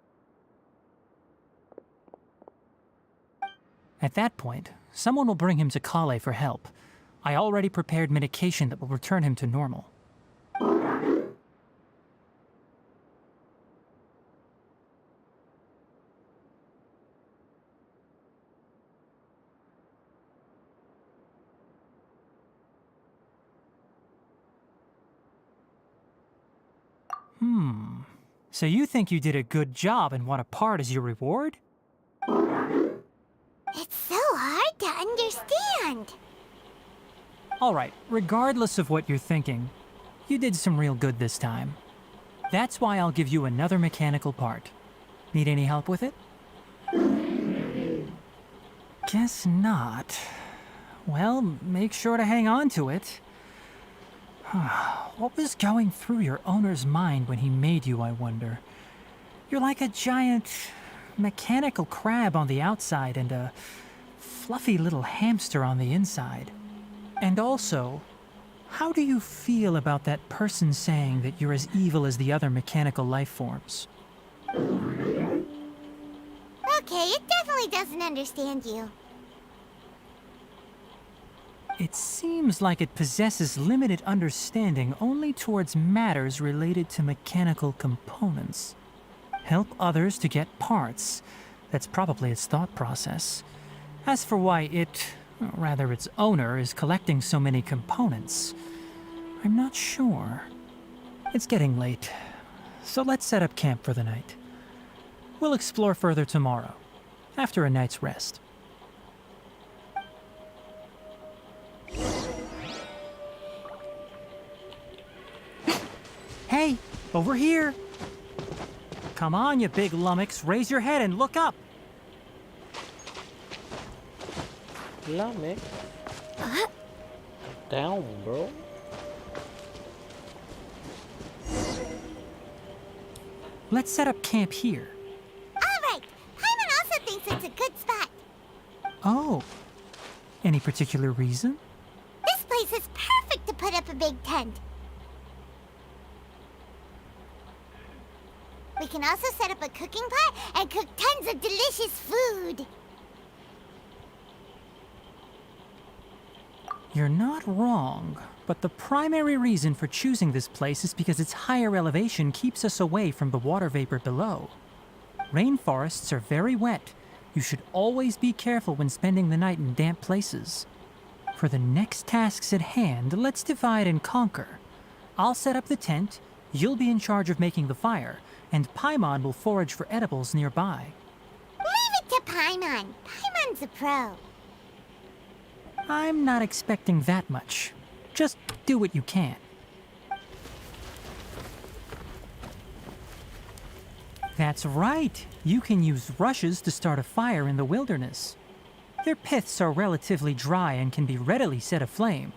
At that point, someone will bring him to Kale for help. I already prepared medication that will return him to normal. So you think you did a good job and want a part as your reward? It's so hard to understand. Alright, regardless of what you're thinking, you did some real good this time. That's why I'll give you another mechanical part. Need any help with it? Guess not. Well, make sure to hang on to it. What was going through your owner's mind when he made you, I wonder? You're like a giant mechanical crab on the outside and a fluffy little hamster on the inside. And also, how do you feel about that person saying that you're as evil as the other mechanical life forms? Okay, it definitely doesn't understand you. It seems like it possesses limited understanding only towards matters related to mechanical components. Help others to get parts. That's probably its thought process. As for why it, or rather its owner, is collecting so many components, I'm not sure. It's getting late, so let's set up camp for the night. We'll explore further tomorrow, after a night's rest. Hey, over here! Come on, you big lummox, raise your head and look up! Lummox? Down, bro. Let's set up camp here. Alright, Paimon also thinks it's a good spot. Oh, any particular reason? This place is perfect to put up a big tent. We can also set up a cooking pot and cook tons of delicious food. You're not wrong, but the primary reason for choosing this place is because its higher elevation keeps us away from the water vapor below. Rainforests are very wet. You should always be careful when spending the night in damp places. For the next tasks at hand, let's divide and conquer. I'll set up the tent, you'll be in charge of making the fire, and Paimon will forage for edibles nearby. Leave it to Paimon. Paimon's a pro. I'm not expecting that much. Just do what you can. That's right. You can use rushes to start a fire in the wilderness. Their piths are relatively dry and can be readily set aflame.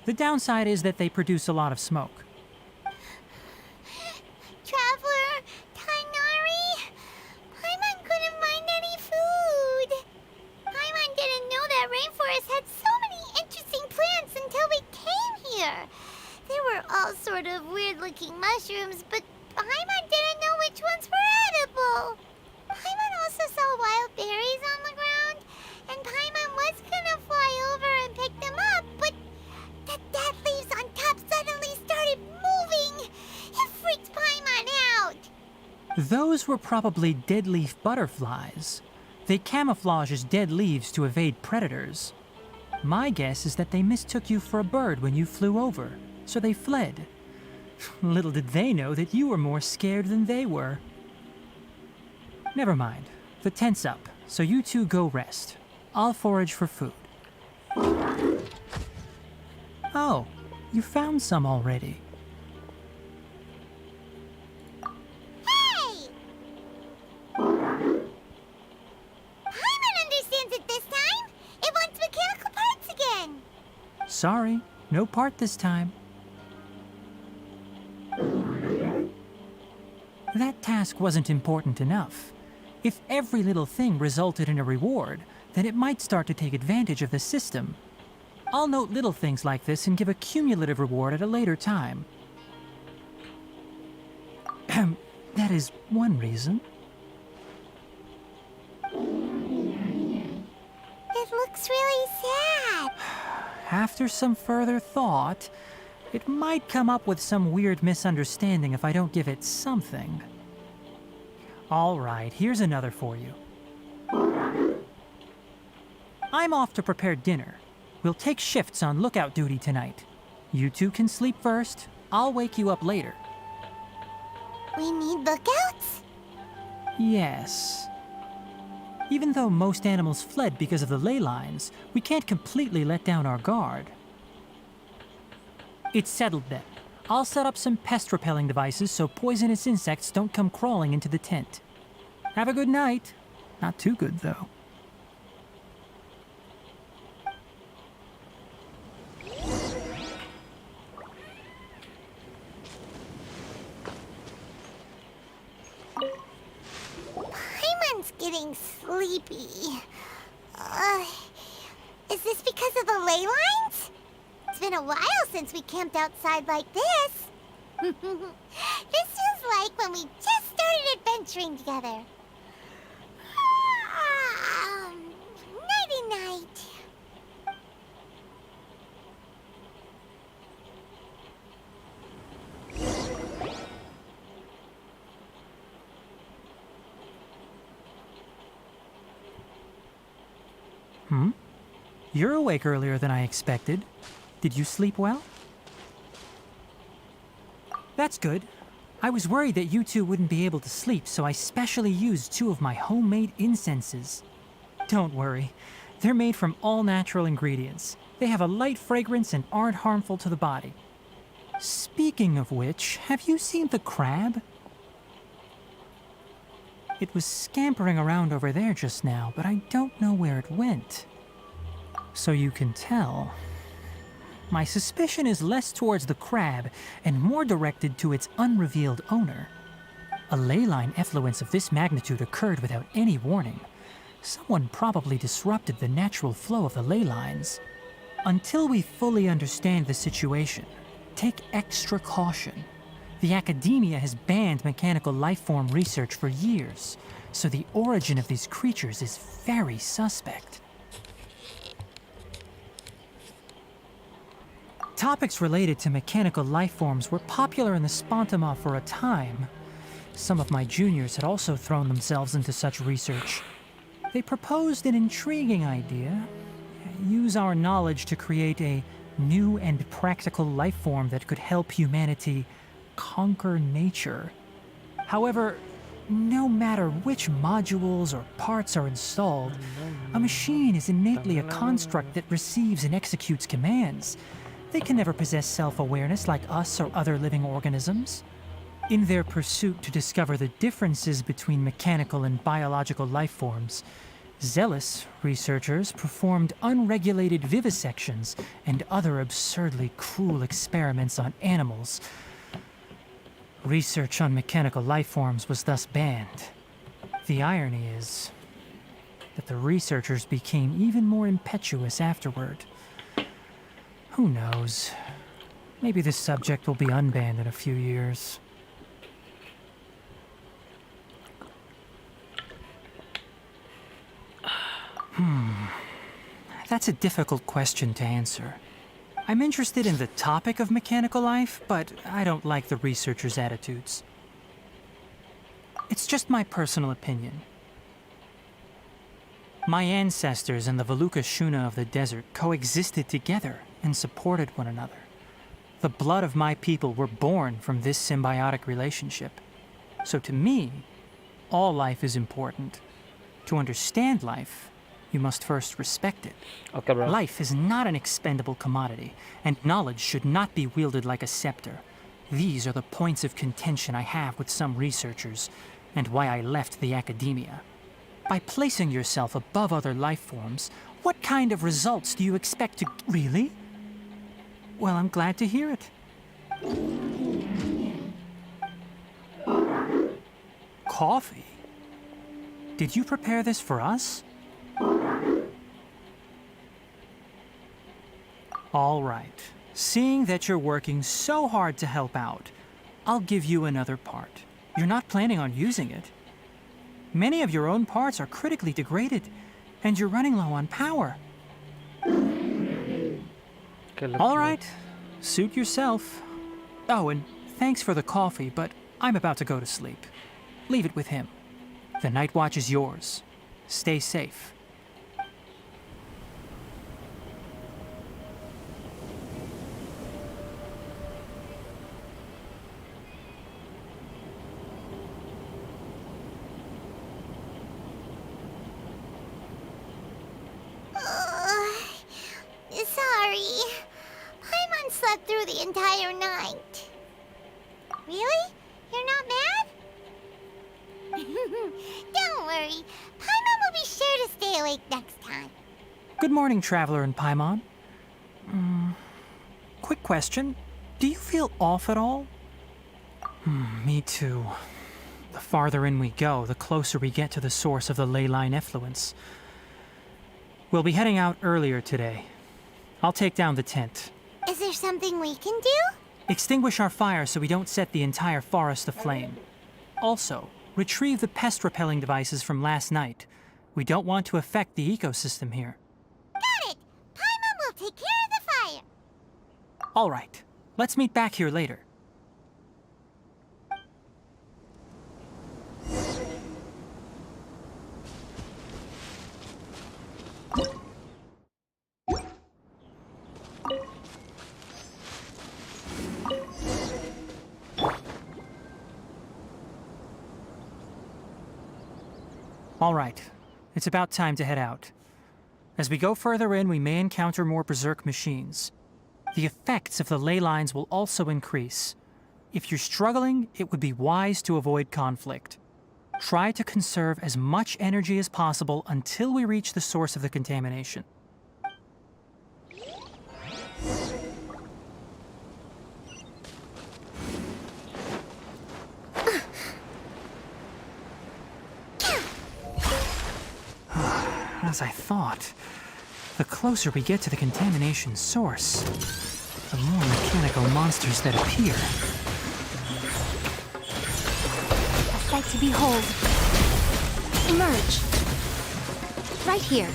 The downside is that they produce a lot of smoke. Traveler, Tighnari, Paimon couldn't find any food. Paimon didn't know that rainforest had so many interesting plants until we came here. They were all sort of weird-looking mushrooms, but Paimon didn't know which ones were edible. Paimon also saw wild berries on the ground, and Paimon was gonna fly over and pick them up, but the dead leaves on top suddenly started moving. It freaked Paimon out. Those were probably dead leaf butterflies. They camouflage as dead leaves to evade predators. My guess is that they mistook you for a bird when you flew over, so they fled. Little did they know that you were more scared than they were. Never mind. The tent's up, so you two go rest. I'll forage for food. Oh, you found some already. Hey! Paimon understands it this time. It wants mechanical parts again. Sorry, no part this time. That task wasn't important enough. If every little thing resulted in a reward, then it might start to take advantage of the system. I'll note little things like this and give a cumulative reward at a later time. That is one reason. It looks really sad. After some further thought, it might come up with some weird misunderstanding if I don't give it something. All right, here's another for you. I'm off to prepare dinner. We'll take shifts on lookout duty tonight. You two can sleep first. I'll wake you up later. We need lookouts? Yes. Even though most animals fled because of the ley lines, we can't completely let down our guard. It's settled then. I'll set up some pest-repelling devices so poisonous insects don't come crawling into the tent. Have a good night. Not too good, though. Paimon's getting sleepy. ley lines? It's been a while since we camped outside like this. This feels like when we just started adventuring together. Nighty-night. You're awake earlier than I expected. Did you sleep well? That's good. I was worried that you two wouldn't be able to sleep, so I specially used 2 of my homemade incenses. Don't worry. They're made from all natural ingredients. They have a light fragrance and aren't harmful to the body. Speaking of which, have you seen the crab? It was scampering around over there just now, but I don't know where it went. So you can tell. My suspicion is less towards the crab and more directed to its unrevealed owner. A ley line effluence of this magnitude occurred without any warning. Someone probably disrupted the natural flow of the ley lines. Until we fully understand the situation, take extra caution. The academia has banned mechanical lifeform research for years, so the origin of these creatures is very suspect. Topics related to mechanical lifeforms were popular in the Spontama for a time. Some of my juniors had also thrown themselves into such research. They proposed an intriguing idea: use our knowledge to create a new and practical lifeform that could help humanity conquer nature. However, no matter which modules or parts are installed, a machine is innately a construct that receives and executes commands. They can never possess self-awareness like us or other living organisms. In their pursuit to discover the differences between mechanical and biological life forms, zealous researchers performed unregulated vivisections and other absurdly cruel experiments on animals. Research on mechanical life forms was thus banned. The irony is that the researchers became even more impetuous afterward. Who knows? Maybe this subject will be unbanned in a few years. That's a difficult question to answer. I'm interested in the topic of mechanical life, but I don't like the researchers' attitudes. It's just my personal opinion. My ancestors and the Valuka Shuna of the desert coexisted together and supported one another. The blood of my people were born from this symbiotic relationship. So to me, all life is important. To understand life, you must first respect it. Okay, bro. Life is not an expendable commodity, and knowledge should not be wielded like a scepter. These are the points of contention I have with some researchers, and why I left the academia. By placing yourself above other life forms, what kind of results do you expect to... Really? Well, I'm glad to hear it. Coffee? Did you prepare this for us? All right. Seeing that you're working so hard to help out, I'll give you another part. You're not planning on using it. Many of your own parts are critically degraded, and you're running low on power. All right. Suit yourself. Oh, and thanks for the coffee, but I'm about to go to sleep. Leave it with him. The night watch is yours. Stay safe. Sorry. Paimon slept through the entire night. Really? You're not mad? Don't worry. Paimon will be sure to stay awake next time. Good morning, Traveler and Paimon. Quick question. Do you feel off at all? Me too. The farther in we go, the closer we get to the source of the ley line effluence. We'll be heading out earlier today. I'll take down the tent. Is there something we can do? Extinguish our fire so we don't set the entire forest aflame. Also, retrieve the pest-repelling devices from last night. We don't want to affect the ecosystem here. Got it! Paimon will take care of the fire. All right. Let's meet back here later. All right. It's about time to head out. As we go further in, we may encounter more Berserk machines. The effects of the ley lines will also increase. If you're struggling, it would be wise to avoid conflict. Try to conserve as much energy as possible until we reach the source of the contamination. As I thought, the closer we get to the contamination source, the more mechanical monsters that appear. A sight to behold. Emerge. Right here.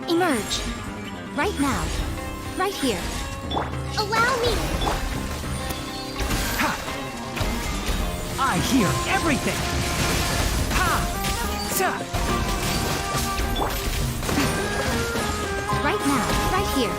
Emerge. Right now. Right here. Allow me! Ha! I hear everything! Ha! Sa! Right now. Right here.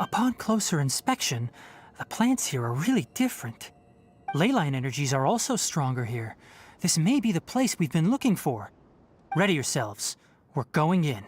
Upon closer inspection, the plants here are really different. Leyline energies are also stronger here. This may be the place we've been looking for. Ready yourselves. We're going in.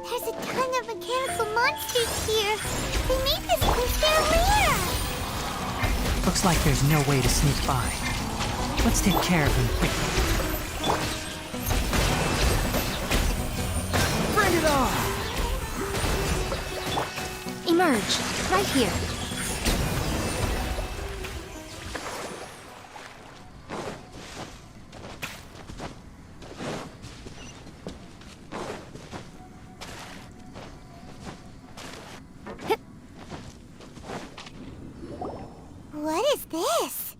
There's a ton of mechanical monsters here. They made this place their lair. Looks like there's no way to sneak by. Let's take care of them quickly. Bring it on! Emerge. Right here. What is this?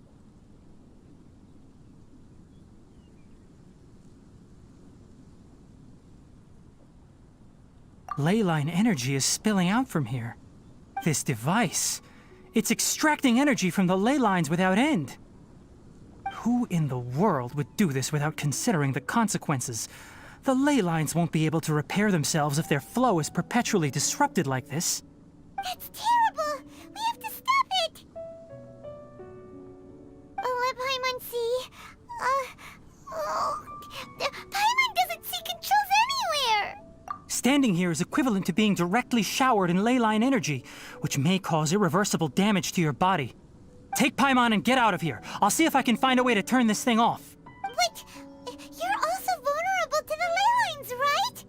Leyline energy is spilling out from here. This device, it's extracting energy from the ley lines without end. Who in the world would do this without considering the consequences? The ley lines won't be able to repair themselves if their flow is perpetually disrupted like this. That's terrible! We have to stop it! Let Paimon see. Paimon doesn't see controls anywhere! Standing here is equivalent to being directly showered in leyline energy, which may cause irreversible damage to your body. Take Paimon and get out of here. I'll see if I can find a way to turn this thing off. But you're also vulnerable to the ley lines, right?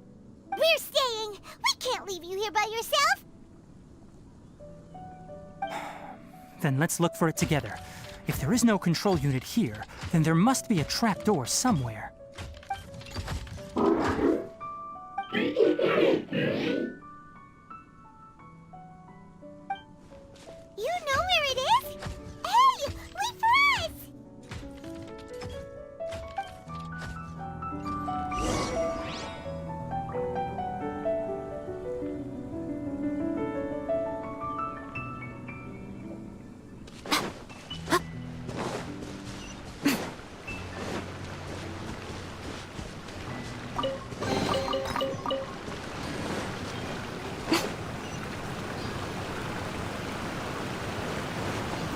We're staying. We can't leave you here by yourself. Then let's look for it together. If there is no control unit here, then there must be a trapdoor somewhere. You know where it is? Hey, wait for us!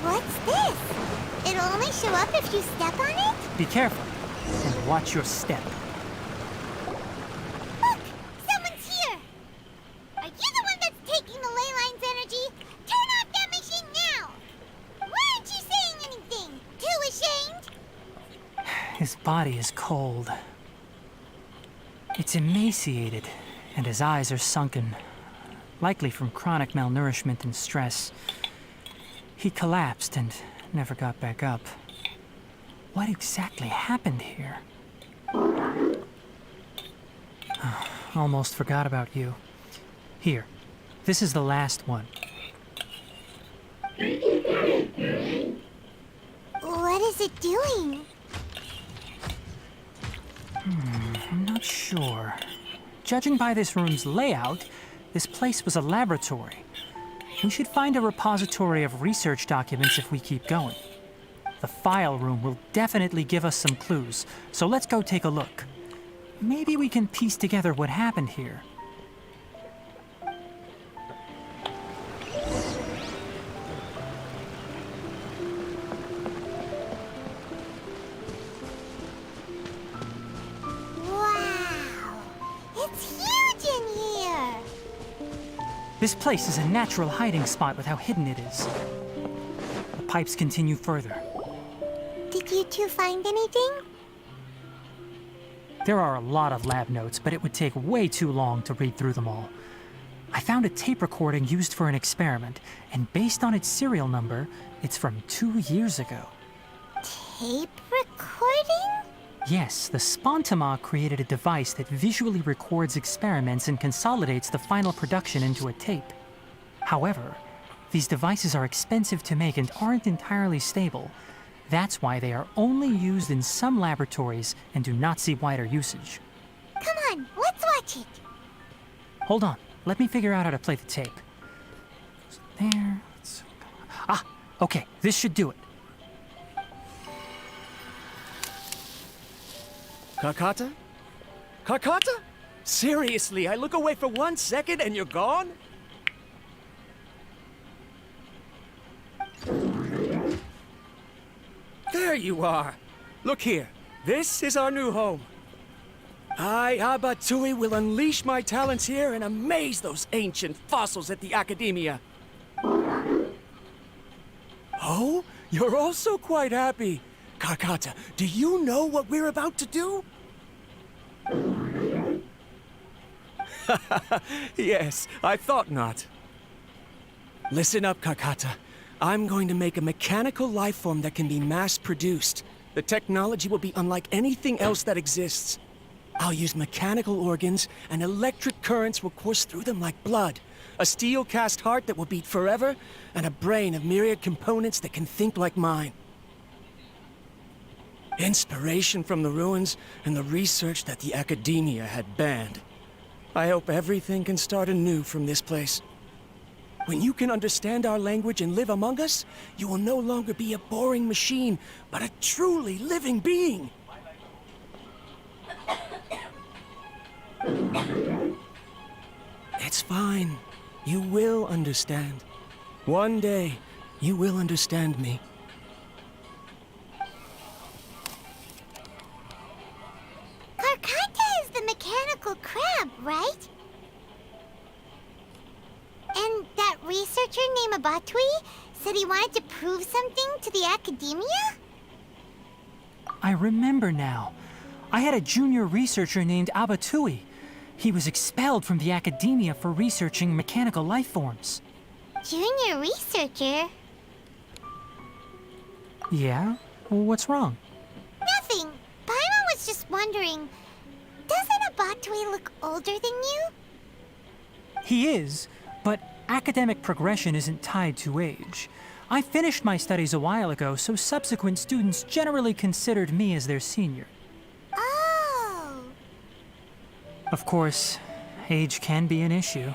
What's this? It'll only show up if you step on it? Be careful, and watch your step. Look! Someone's here! Are you the one that's taking the ley line's energy? Turn off that machine now! Why aren't you saying anything? Too ashamed? His body is cold. It's emaciated, and his eyes are sunken, likely from chronic malnourishment and stress. He collapsed and never got back up. What exactly happened here? Almost forgot about you. Here, this is the last one. What is it doing? I'm not sure. Judging by this room's layout, this place was a laboratory. We should find a repository of research documents if we keep going. The file room will definitely give us some clues, so let's go take a look. Maybe we can piece together what happened here. Wow! It's huge in here! This place is a natural hiding spot with how hidden it is. The pipes continue further. Did you two find anything? There are a lot of lab notes, but it would take way too long to read through them all. I found a tape recording used for an experiment, and based on its serial number, it's from 2 years ago. Tape recording? Yes, the Spontima created a device that visually records experiments and consolidates the final production into a tape. However, these devices are expensive to make and aren't entirely stable. That's why they are only used in some laboratories and do not see wider usage. Come on, let's watch it. Hold on, let me figure out how to play the tape. There. Ah, okay, this should do it. Carcata? Carcata? Seriously, I look away for 1 second and you're gone? There you are. Look here. This is our new home. I, Abatui, will unleash my talents here and amaze those ancient fossils at the Academia. Oh, you're also quite happy. Carcata, do you know what we're about to do? Yes, I thought not. Listen up, Carcata. I'm going to make a mechanical life form that can be mass-produced. The technology will be unlike anything else that exists. I'll use mechanical organs, and electric currents will course through them like blood. A steel-cast heart that will beat forever, and a brain of myriad components that can think like mine. Inspiration from the ruins and the research that the Academia had banned. I hope everything can start anew from this place. When you can understand our language and live among us, you will no longer be a boring machine, but a truly living being. It's fine. You will understand. One day, you will understand me. Carcata is the mechanical crab, right? And that researcher named Abatui said he wanted to prove something to the Academia? I remember now. I had a junior researcher named Abatui. He was expelled from the Academia for researching mechanical life forms. Junior researcher? Yeah? Well, what's wrong? just wondering, doesn't Abatui look older than you? He is, but academic progression isn't tied to age. I finished my studies a while ago, so subsequent students generally considered me as their senior. Oh. Of course, age can be an issue.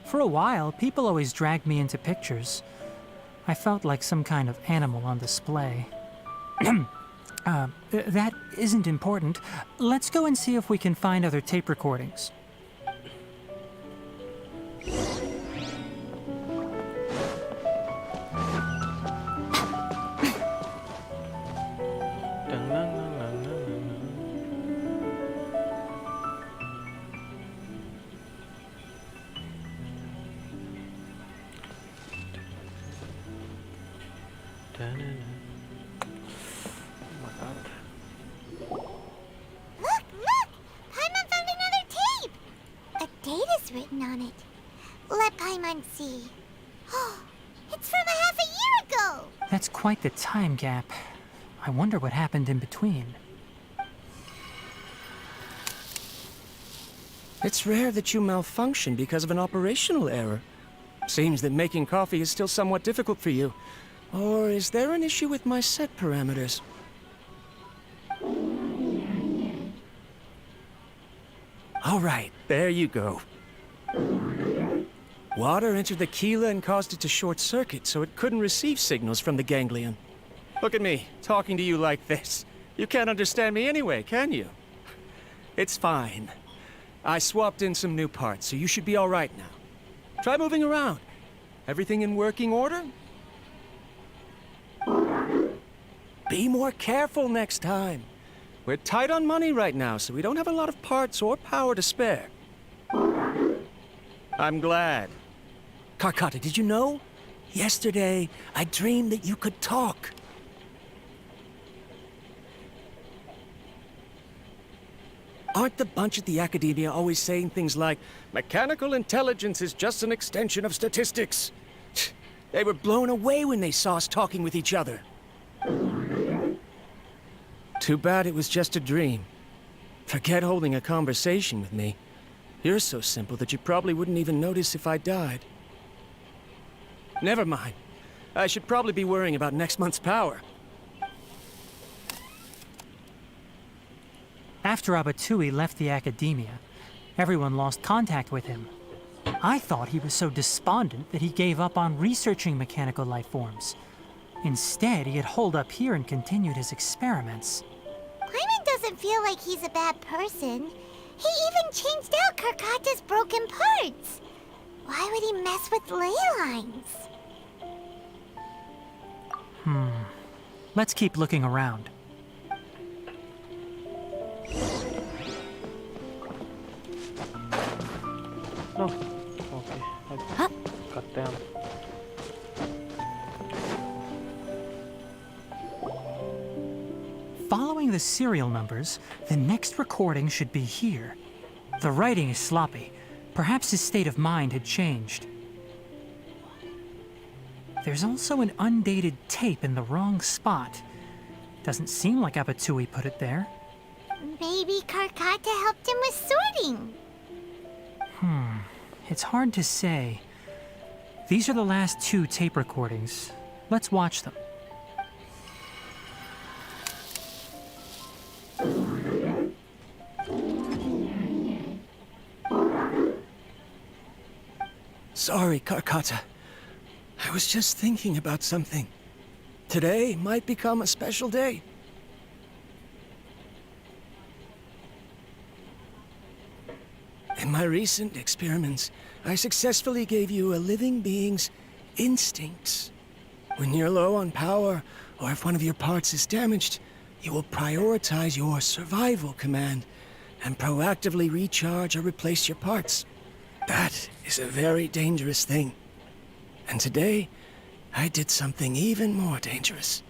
For a while, people always dragged me into pictures. I felt like some kind of animal on display. That isn't important. Let's go and see if we can find other tape recordings. Look! Paimon found another tape! A date is written on it. Let Paimon see. Oh, it's from a half a year ago! That's quite the time gap. I wonder what happened in between. It's rare that you malfunction because of an operational error. Seems that making coffee is still somewhat difficult for you. Or is there an issue with my set parameters? All right, there you go. Water entered the chela and caused it to short circuit, so it couldn't receive signals from the ganglion. Look at me, talking to you like this. You can't understand me anyway, can you? It's fine. I swapped in some new parts, so you should be all right now. Try moving around. Everything in working order? Be more careful next time. We're tight on money right now, so we don't have a lot of parts or power to spare. I'm glad. Karkata, did you know? Yesterday, I dreamed that you could talk. Aren't the bunch at the Academia always saying things like, mechanical intelligence is just an extension of statistics? They were blown away when they saw us talking with each other. Too bad it was just a dream. Forget holding a conversation with me. You're so simple that you probably wouldn't even notice if I died. Never mind. I should probably be worrying about next month's power. After Abatui left the Academia, everyone lost contact with him. I thought he was so despondent that he gave up on researching mechanical life forms. Instead, he had holed up here and continued his experiments. Paimon doesn't feel like he's a bad person. He even changed out Karkata's broken parts. Why would he mess with ley lines? Let's keep looking around. No. Okay. I cut down. Following the serial numbers, the next recording should be here. The writing is sloppy. Perhaps his state of mind had changed. There's also an undated tape in the wrong spot. Doesn't seem like Abatui put it there. Maybe Karkata helped him with sorting. It's hard to say. These are the last 2 tape recordings. Let's watch them. Sorry, Karkata. I was just thinking about something. Today might become a special day. In my recent experiments, I successfully gave you a living being's instincts. When you're low on power, or if one of your parts is damaged, you will prioritize your survival command and proactively recharge or replace your parts. That is a very dangerous thing. And today, I did something even more dangerous.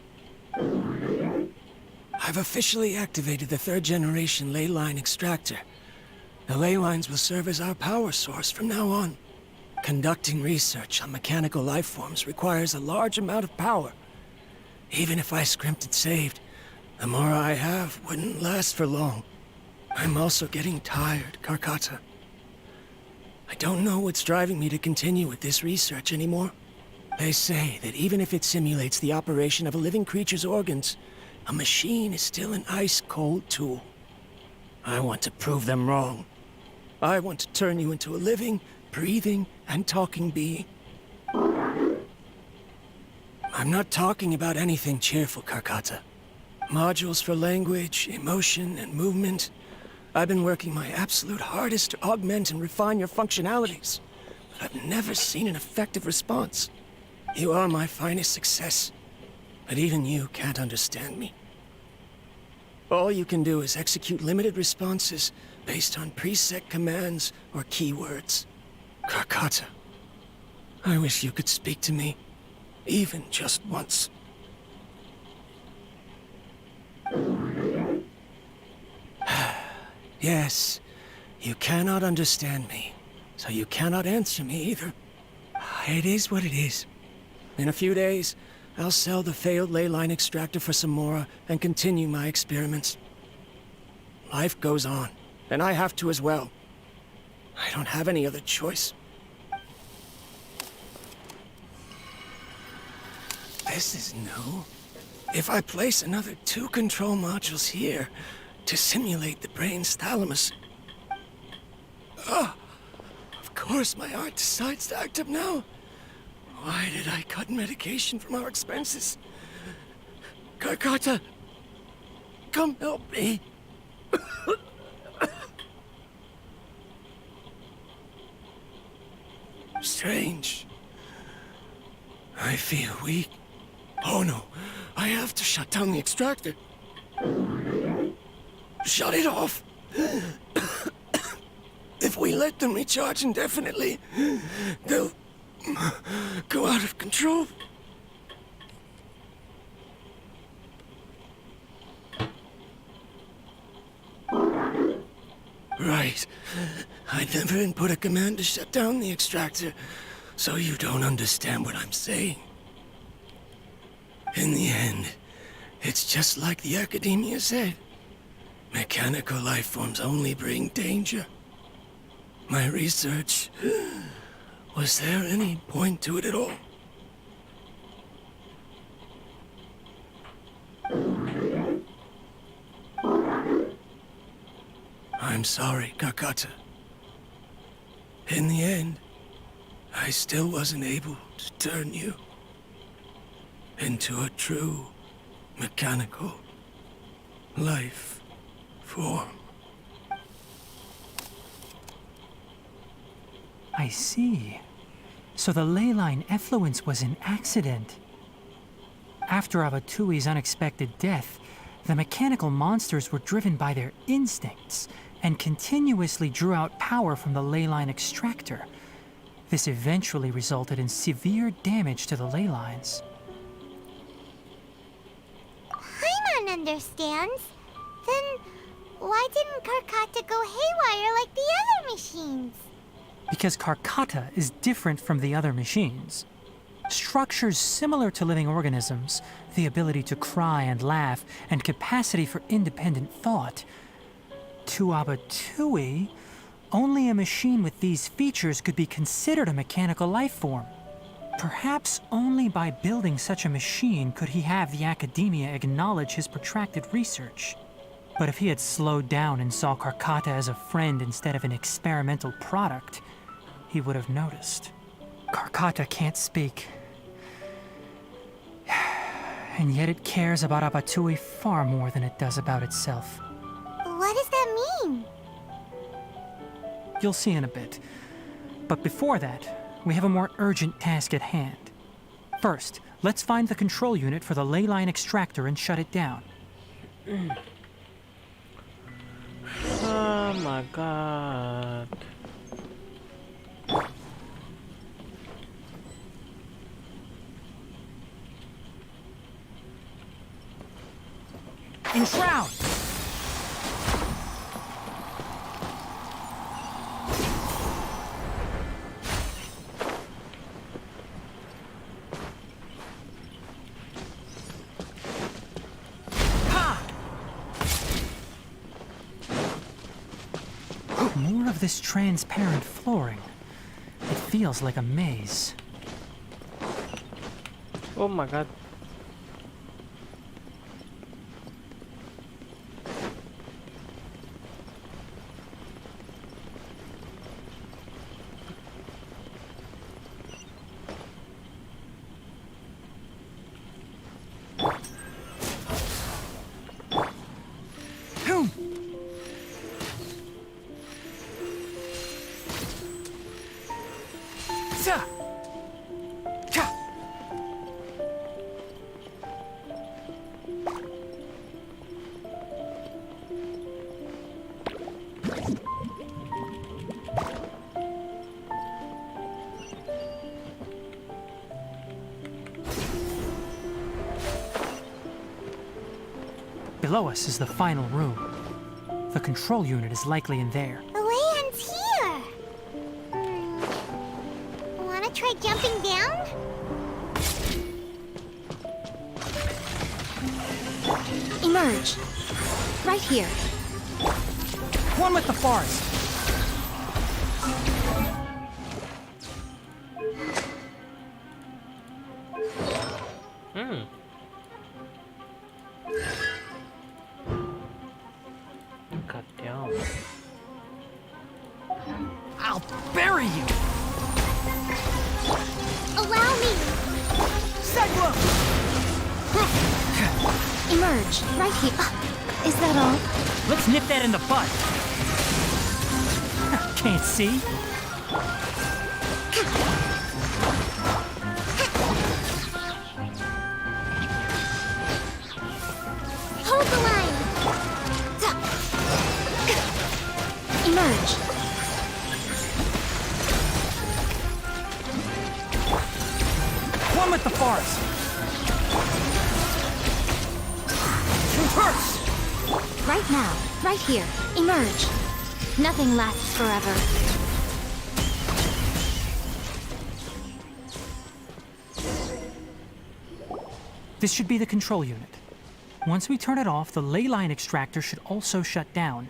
I've officially activated the 3rd generation ley line extractor. The ley lines will serve as our power source from now on. Conducting research on mechanical life forms requires a large amount of power. Even if I scrimped and saved, The more I have wouldn't last for long. I'm also getting tired, Karkata. I don't know what's driving me to continue with this research anymore. They say that even if it simulates the operation of a living creature's organs, a machine is still an ice-cold tool. I want to prove them wrong. I want to turn you into a living, breathing, and talking being. I'm not talking about anything cheerful, Karkata. Modules for language, emotion, and movement. I've been working my absolute hardest to augment and refine your functionalities, but I've never seen an effective response. You are my finest success, but even you can't understand me. All you can do is execute limited responses based on preset commands or keywords. Karkata, I wish you could speak to me, even just once. Yes, you cannot understand me, so you cannot answer me either. It is what it is. In a few days, I'll sell the failed ley line extractor for some more and continue my experiments. Life goes on, and I have to as well. I don't have any other choice. This is new. If I place another 2 control modules here to simulate the brain's thalamus... of course my heart decides to act up now. Why did I cut medication from our expenses? Karkata, come help me. Strange. I feel weak. Oh no, I have to shut down the extractor. Shut it off. If we let them recharge indefinitely, they'll go out of control. Right. I never input a command to shut down the extractor, so you don't understand what I'm saying. In the end, it's just like the Academia said. Mechanical life forms only bring danger. My research... Was there any point to it at all? I'm sorry, Karkata. In the end, I still wasn't able to turn you into a true mechanical life form. I see. So the ley line effluence was an accident. After Abatui's unexpected death, the mechanical monsters were driven by their instincts and continuously drew out power from the ley line extractor. This eventually resulted in severe damage to the ley lines. Paimon understands. Then why didn't Karkata go haywire like the other machines? Because Karkata is different from the other machines. Structures similar to living organisms, the ability to cry and laugh, and capacity for independent thought. To Abatui, only a machine with these features could be considered a mechanical life form. Perhaps only by building such a machine could he have the Academia acknowledge his protracted research. But if he had slowed down and saw Karkata as a friend instead of an experimental product, he would have noticed. Karkata can't speak. And yet it cares about Abatui far more than it does about itself. What does that mean? You'll see in a bit. But before that, we have a more urgent task at hand. First, let's find the control unit for the ley line extractor and shut it down. Oh my god. Enshroud! Ha! More of this transparent flooring. It feels like a maze. Oh my god. Below us is the final room. The control unit is likely in there. The way ends here. Wanna try jumping down? Emerge. Right here. One with the forest. Cut down. I'll bury you! Allow me. Cyclone! Emerge. Right here. Is that all? Let's nip that in the bud. Can't see? Hold the line. Emerge. One with the forest. Reverse! Right now. Right here. Emerge. Nothing lasts forever. This should be the control unit. Once we turn it off, the ley line extractor should also shut down.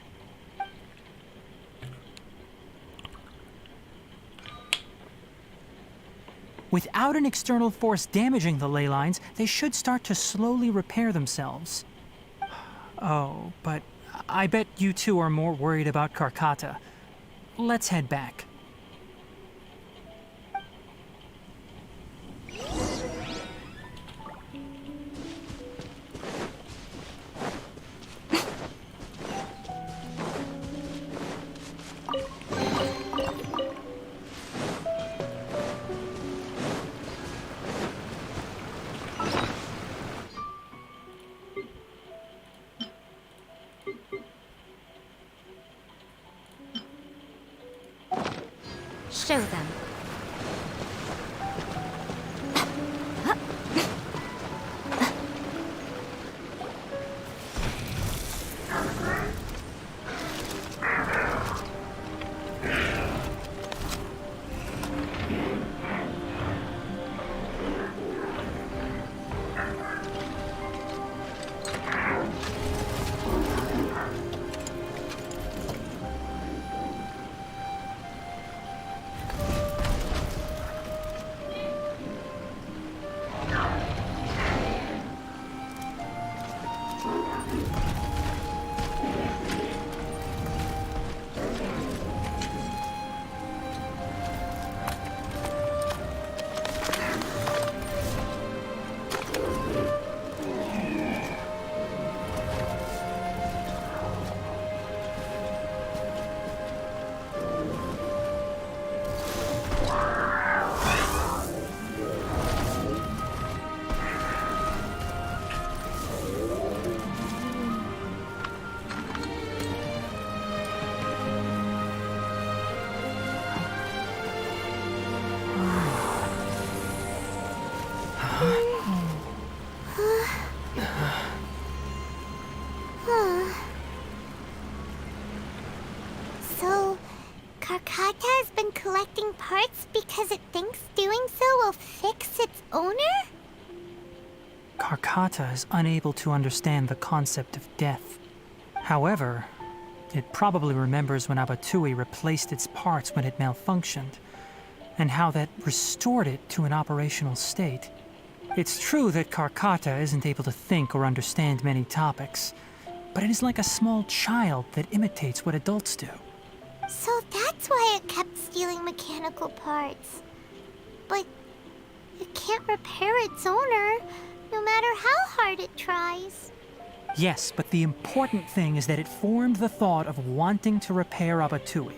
Without an external force damaging the ley lines, they should start to slowly repair themselves. Oh, but I bet you two are more worried about Karkata. Let's head back. Show them. So, Karkata has been collecting parts because it thinks doing so will fix its owner? Karkata is unable to understand the concept of death. However, It probably remembers when Abatui replaced its parts when it malfunctioned, and how that restored it to an operational state. It's true that Karkata isn't able to think or understand many topics, but it is like a small child that imitates what adults do. So that's why it kept stealing mechanical parts. But it can't repair its owner, no matter how hard it tries. Yes, but the important thing is that it formed the thought of wanting to repair Abatui.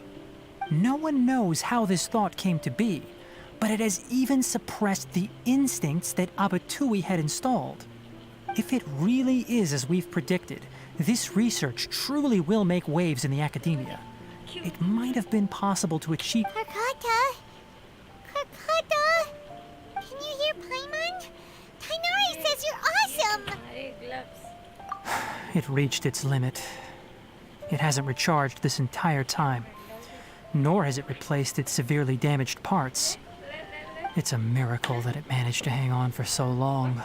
No one knows how this thought came to be, but it has even suppressed the instincts that Abatui had installed. If it really is as we've predicted, this research truly will make waves in the academia. It might have been possible to achieve... Karkata? Karkata? Can you hear Paimon? Tighnari says you're awesome! It reached its limit. It hasn't recharged this entire time, nor has it replaced its severely damaged parts. It's a miracle that it managed to hang on for so long.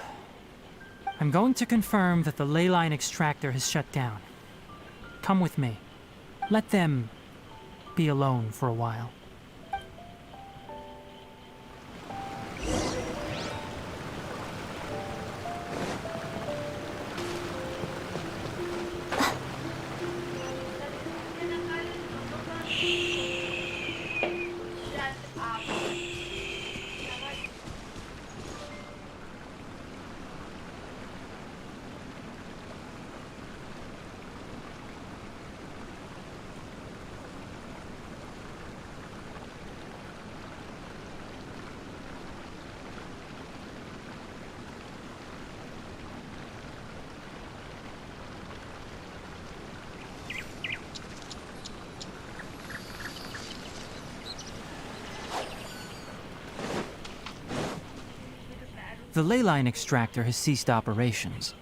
I'm going to confirm that the ley line extractor has shut down. Come with me. Let them be alone for a while. The ley line extractor has ceased operations.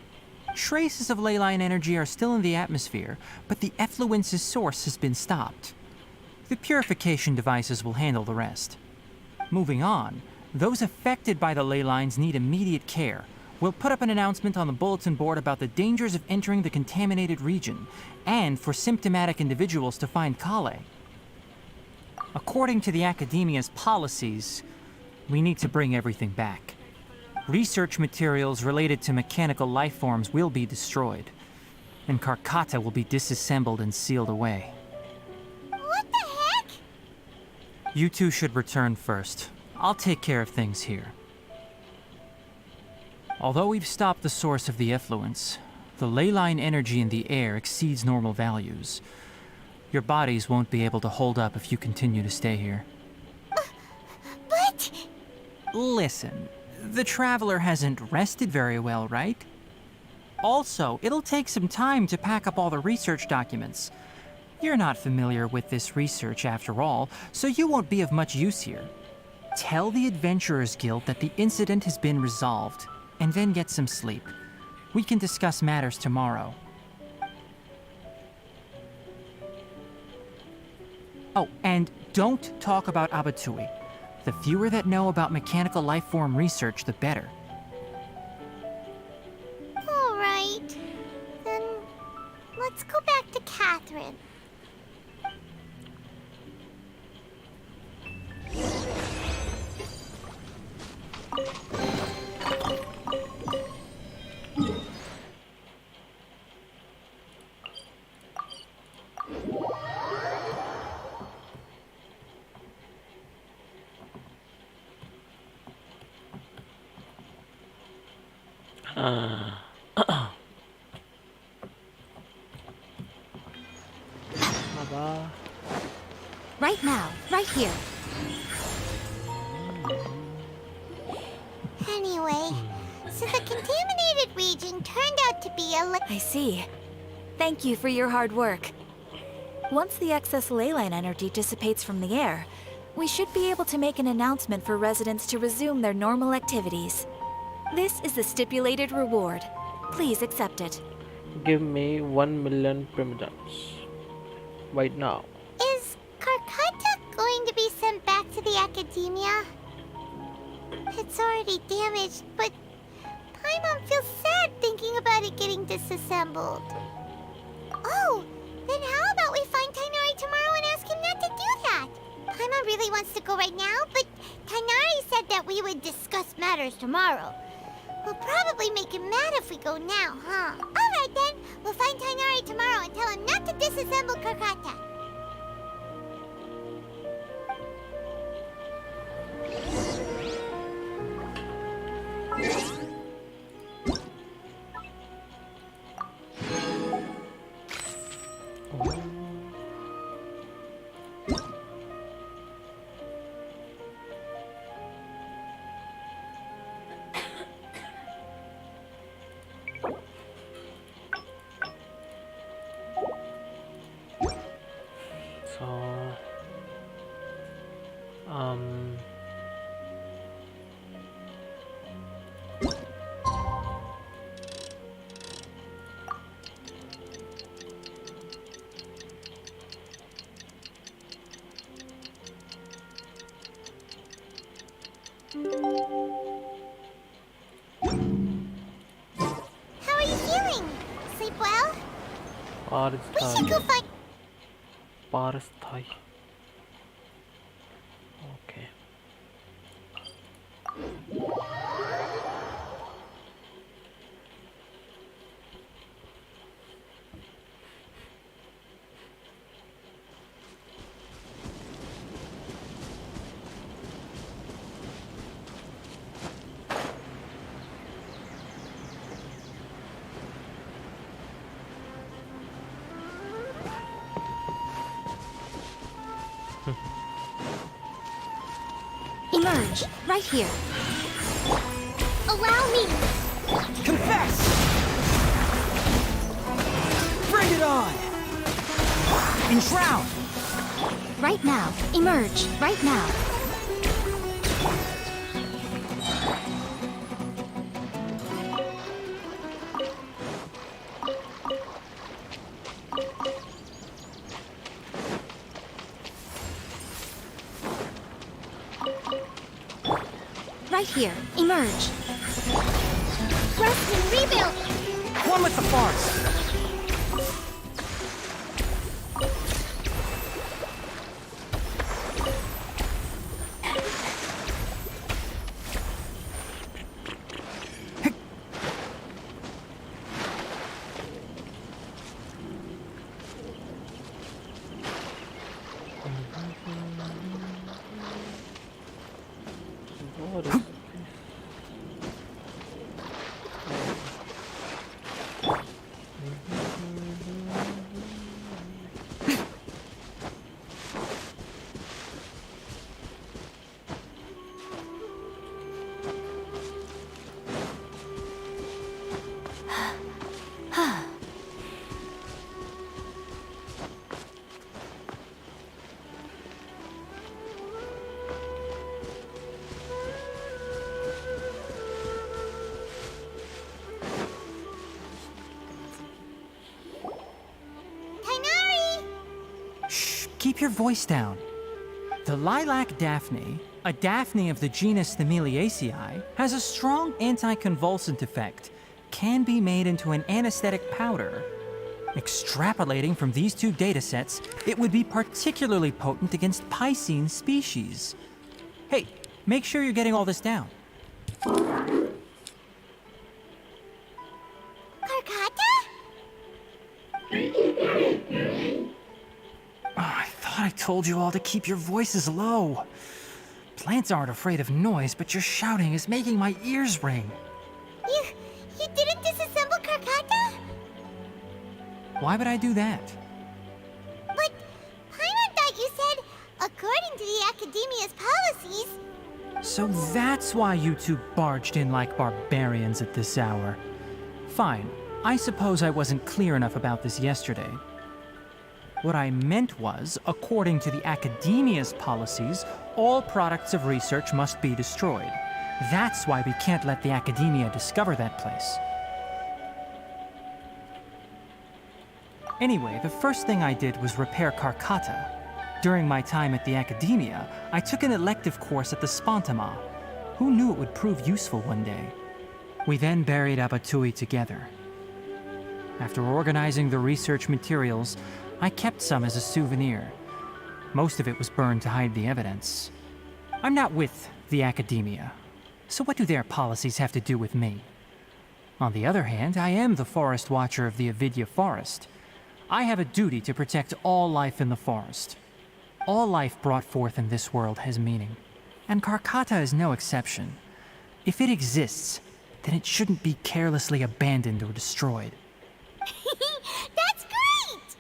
Traces of ley line energy are still in the atmosphere, but the effluence's source has been stopped. The purification devices will handle the rest. Moving on, those affected by the ley lines need immediate care. We'll put up an announcement on the bulletin board about the dangers of entering the contaminated region, and for symptomatic individuals to find Kale. According to the Academia's policies, we need to bring everything back. Research materials related to mechanical life forms will be destroyed, and Karkata will be disassembled and sealed away. What the heck? You two should return first. I'll take care of things here. Although we've stopped the source of the effluence, the ley line energy in the air exceeds normal values. Your bodies won't be able to hold up if you continue to stay here. But... Listen. The Traveler hasn't rested very well, right? Also, it'll take some time to pack up all the research documents. You're not familiar with this research after all, so you won't be of much use here. Tell the Adventurers Guild that the incident has been resolved, and then get some sleep. We can discuss matters tomorrow. Oh, and don't talk about Abatui. The fewer that know about mechanical life form research, the better. All right. Then let's go back to Catherine. Right now, right here. Anyway, so the contaminated region turned out to be a... I see. Thank you for your hard work. Once the excess ley line energy dissipates from the air, we should be able to make an announcement for residents to resume their normal activities. This is the stipulated reward. Please accept it. Give me 1 million primogems. Right now. Is Karkata going to be sent back to the Academia? It's already damaged, but Paimon feels sad thinking about it getting disassembled. Oh, then how about we wants to go right now, but Tighnari said that we would discuss matters tomorrow. We'll probably make him mad if we go now, huh? Alright then, we'll find Tighnari tomorrow and tell him not to disassemble Karkata. So, How are you feeling? Sleep well? We should go find... Paristhai. Okay. Emerge, right here. Allow me! Confess! Bring it on! Enshroud! Right now. Emerge, right now. Right here. Emerge. Rest and rebuild! One with the forest! What is Keep your voice down. The lilac daphne, a daphne of the genus Thameliaceae, has a strong anticonvulsant effect, can be made into an anesthetic powder. Extrapolating from these two datasets, it would be particularly potent against Piscine species. Hey, make sure you're getting all this down. Karkata? I thought I told you all to keep your voices low. Plants aren't afraid of noise, but your shouting is making my ears ring. You didn't disassemble Karkata? Why would I do that? But Paimon thought you said, according to the Academia's policies... So that's why you two barged in like barbarians at this hour. Fine, I suppose I wasn't clear enough about this yesterday. What I meant was, according to the Academia's policies, all products of research must be destroyed. That's why we can't let the Academia discover that place. Anyway, the first thing I did was repair Karkata. During my time at the Academia, I took an elective course at the Spontama. Who knew it would prove useful one day? We then buried Abatui together. After organizing the research materials, I kept some as a souvenir. Most of it was burned to hide the evidence. I'm not with the academia, so what do their policies have to do with me? On the other hand, I am the Forest Watcher of the Avidya Forest. I have a duty to protect all life in the forest. All life brought forth in this world has meaning, and Karkata is no exception. If it exists, then it shouldn't be carelessly abandoned or destroyed. That's great!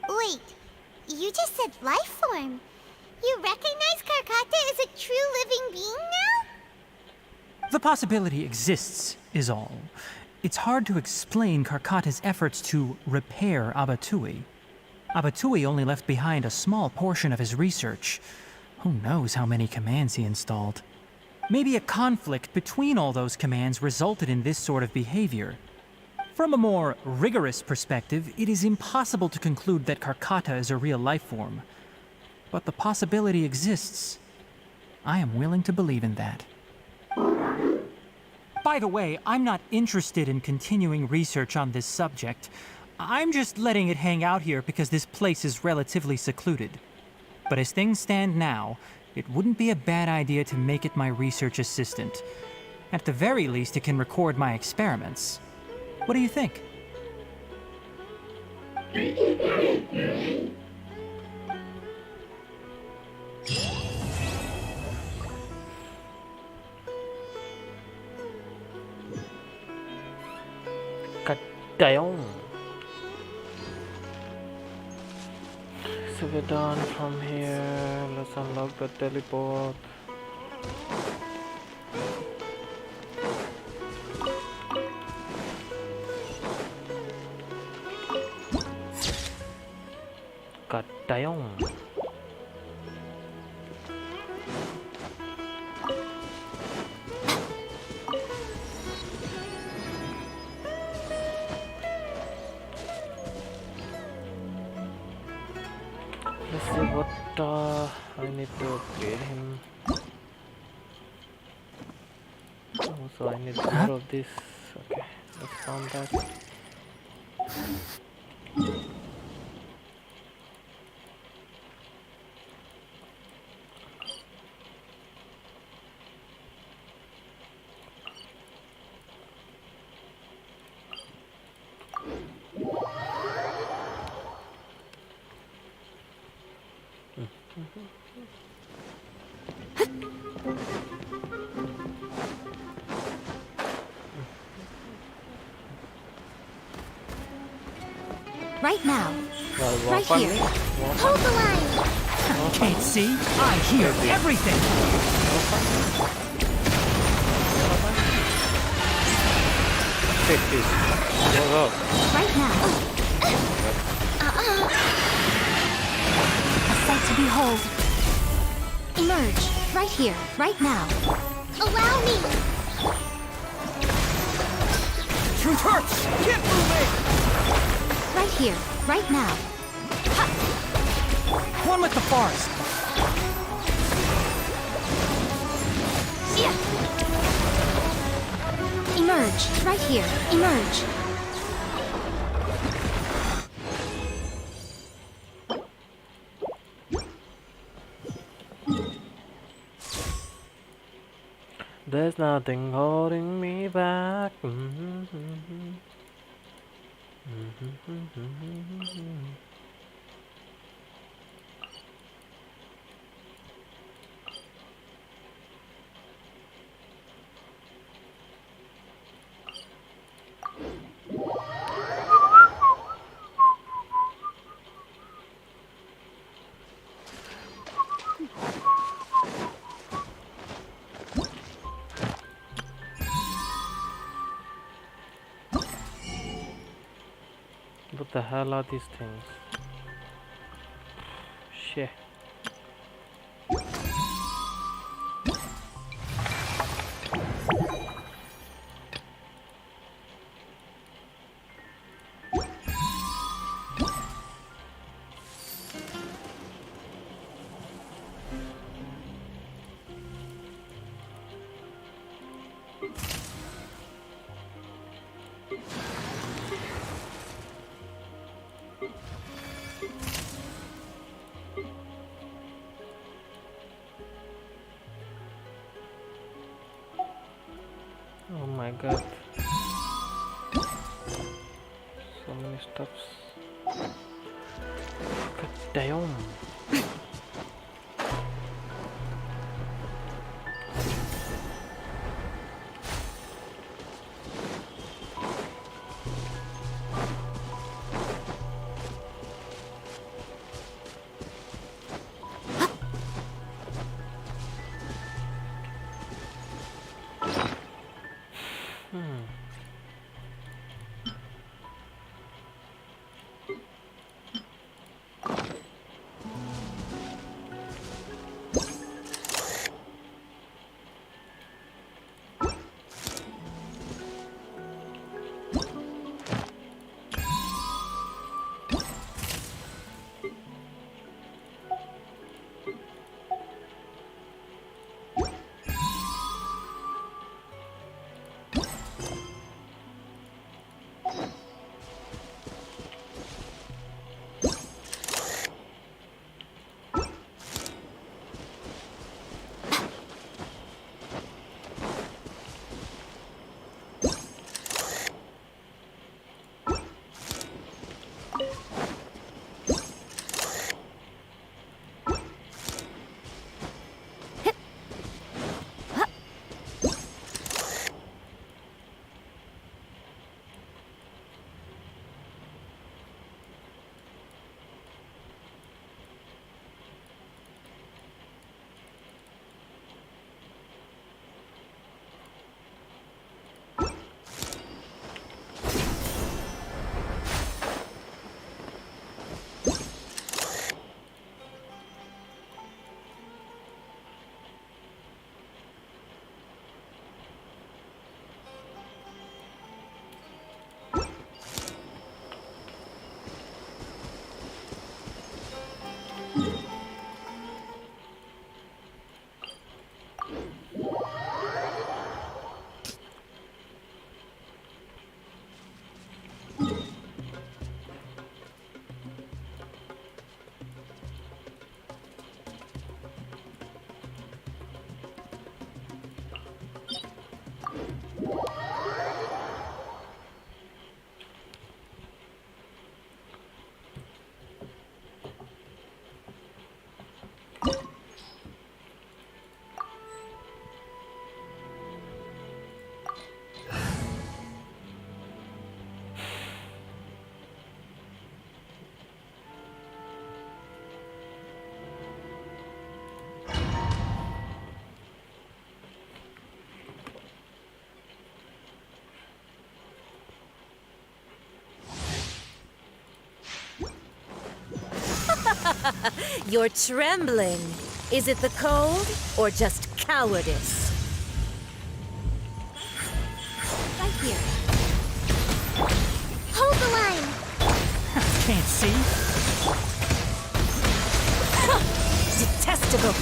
Wait, you just said life form. You recognize Karkata as a true living being now? The possibility exists, is all. It's hard to explain Karkata's efforts to repair Abatui. Abatui only left behind a small portion of his research. Who knows how many commands he installed? Maybe a conflict between all those commands resulted in this sort of behavior. From a more rigorous perspective, it is impossible to conclude that Karkata is a real life form. But the possibility exists. I am willing to believe in that. By the way, I'm not interested in continuing research on this subject. I'm just letting it hang out here because this place is relatively secluded. But as things stand now, it wouldn't be a bad idea to make it my research assistant. At the very least, it can record my experiments. What do you think? Damn. So we're done from here. Let's unlock the teleport. God damn. Let's see what I need to upgrade him. Also, I need more of this. Okay, let's found that. Right now. Right here. Hold the line! Can't see? I hear everything! Right now. A sight to behold. Emerge. Right here. Right now. Allow me! Truth hurts! Keep moving! Right here. Right now. One with the forest. Emerge. Right here. Emerge. There's nothing holding me back. What the hell are these things? Shit. god. So many stuffs. God damn. You're trembling. Is it the cold or just cowardice? Right here. Hold the line! Can't see? Detestable!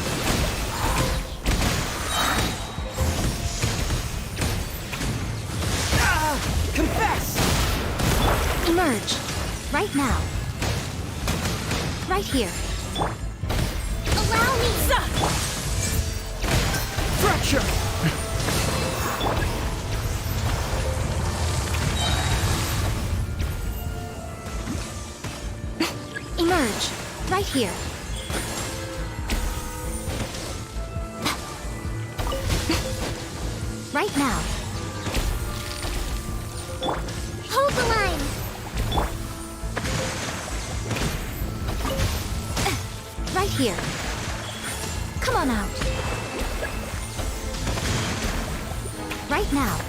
Confess! Emerge. Right now. Right here. Allow me! Fracture! Emerge. Right here. Right now. Hold the line! Right here. Come on out. Right now.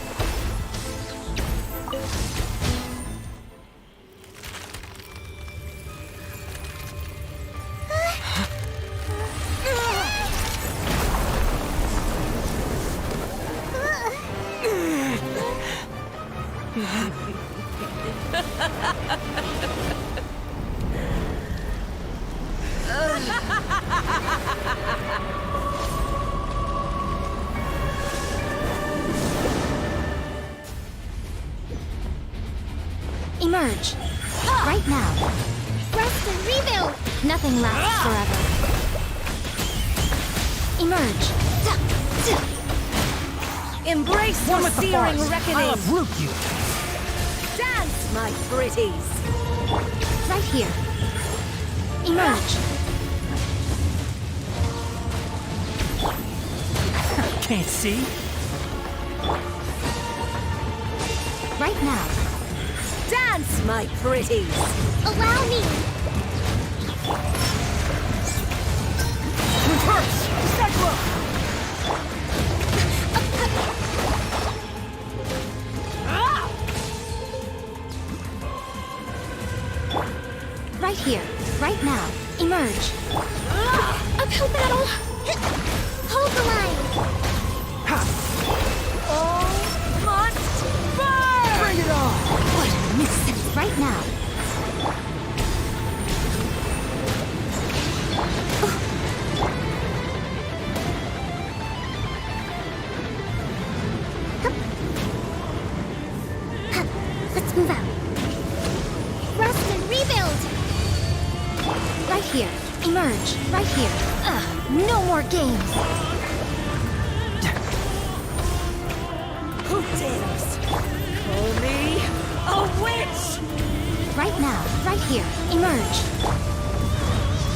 Emerge. Right now. Rest and rebuild. Nothing lasts forever. Emerge. Embrace One your with the searing forest. reckoning! I'll uproot you. Dance, my pretties! Right here. Emerge. Can't see. Right now. Dance, my pretties! Allow me! Reverse! Cyclone! Right here. Right now. Emerge. Uphill battle! Hold the line! Oh, must burn! Bring it on! What a misstep. Right now. Let's move out. Rest and rebuild! Right here. Emerge. Right here. No more games. Who dares? Call me a witch! Right now. Right here. Emerge.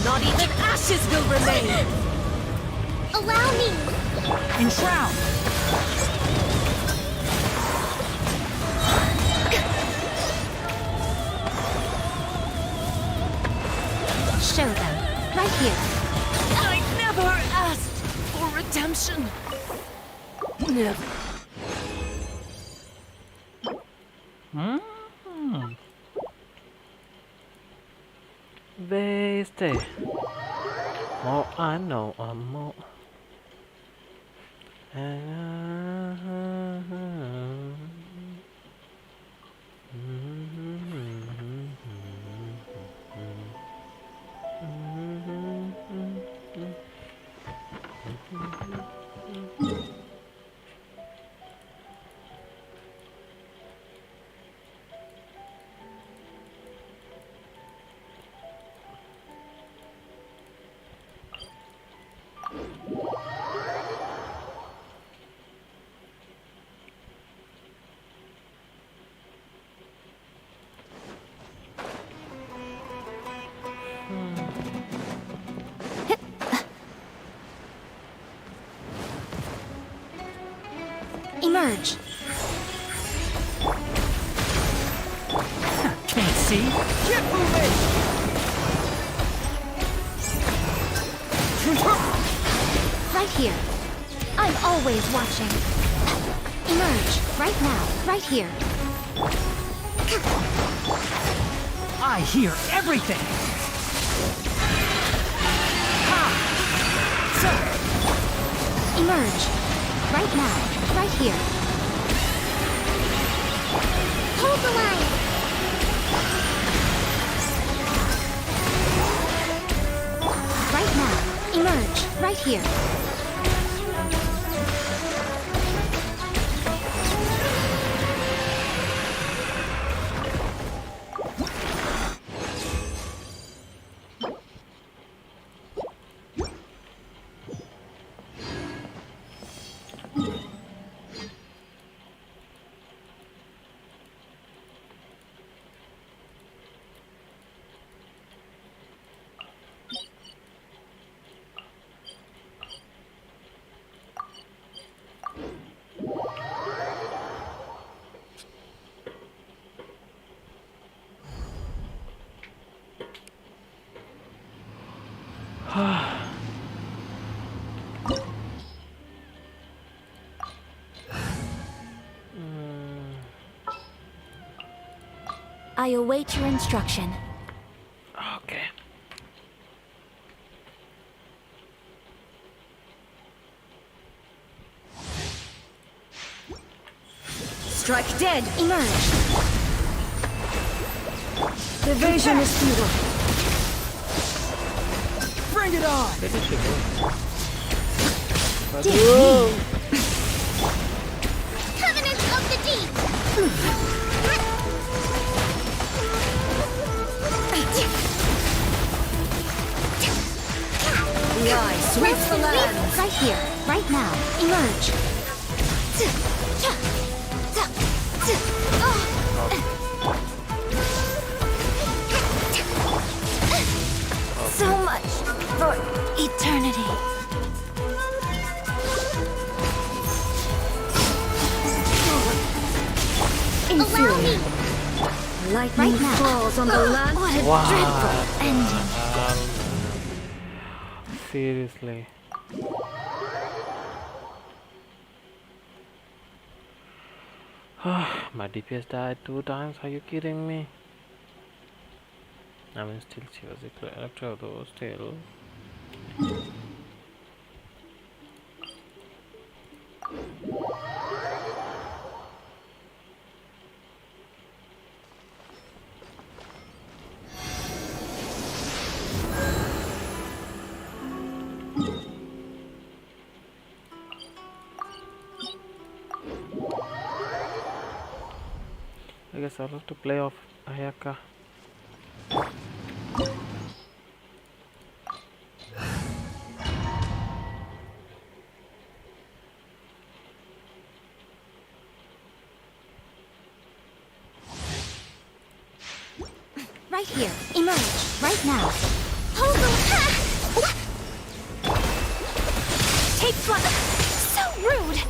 Not even ashes will remain! Allow me! Enshroud! Show them. Right here. I never asked for redemption. Never. Veste. Oh, I know. More. Emerge. Can't see. Get moving! Right here. I'm always watching. Emerge. Right now. Right here. I hear everything. Emerge. Right now. Right here. Hold the line! Right now. Emerge. Right here. I await your instruction. Okay. Strike dead! Emerge. Evasion is futile. Bring it on! Covenant of the Deep! The eye sweeps the land. Right here. Right now. Emerge. So much for eternity. Allow me! Lightning Right now. falls on the land. What a Wow. dreadful ending. Seriously. My DPS died 2 times. Are you kidding me? I mean, still she was Electro though. Still. I guess I'll have to play off Ayaka. Right here. Emerge. Right now. Hold the... Take flight. So rude!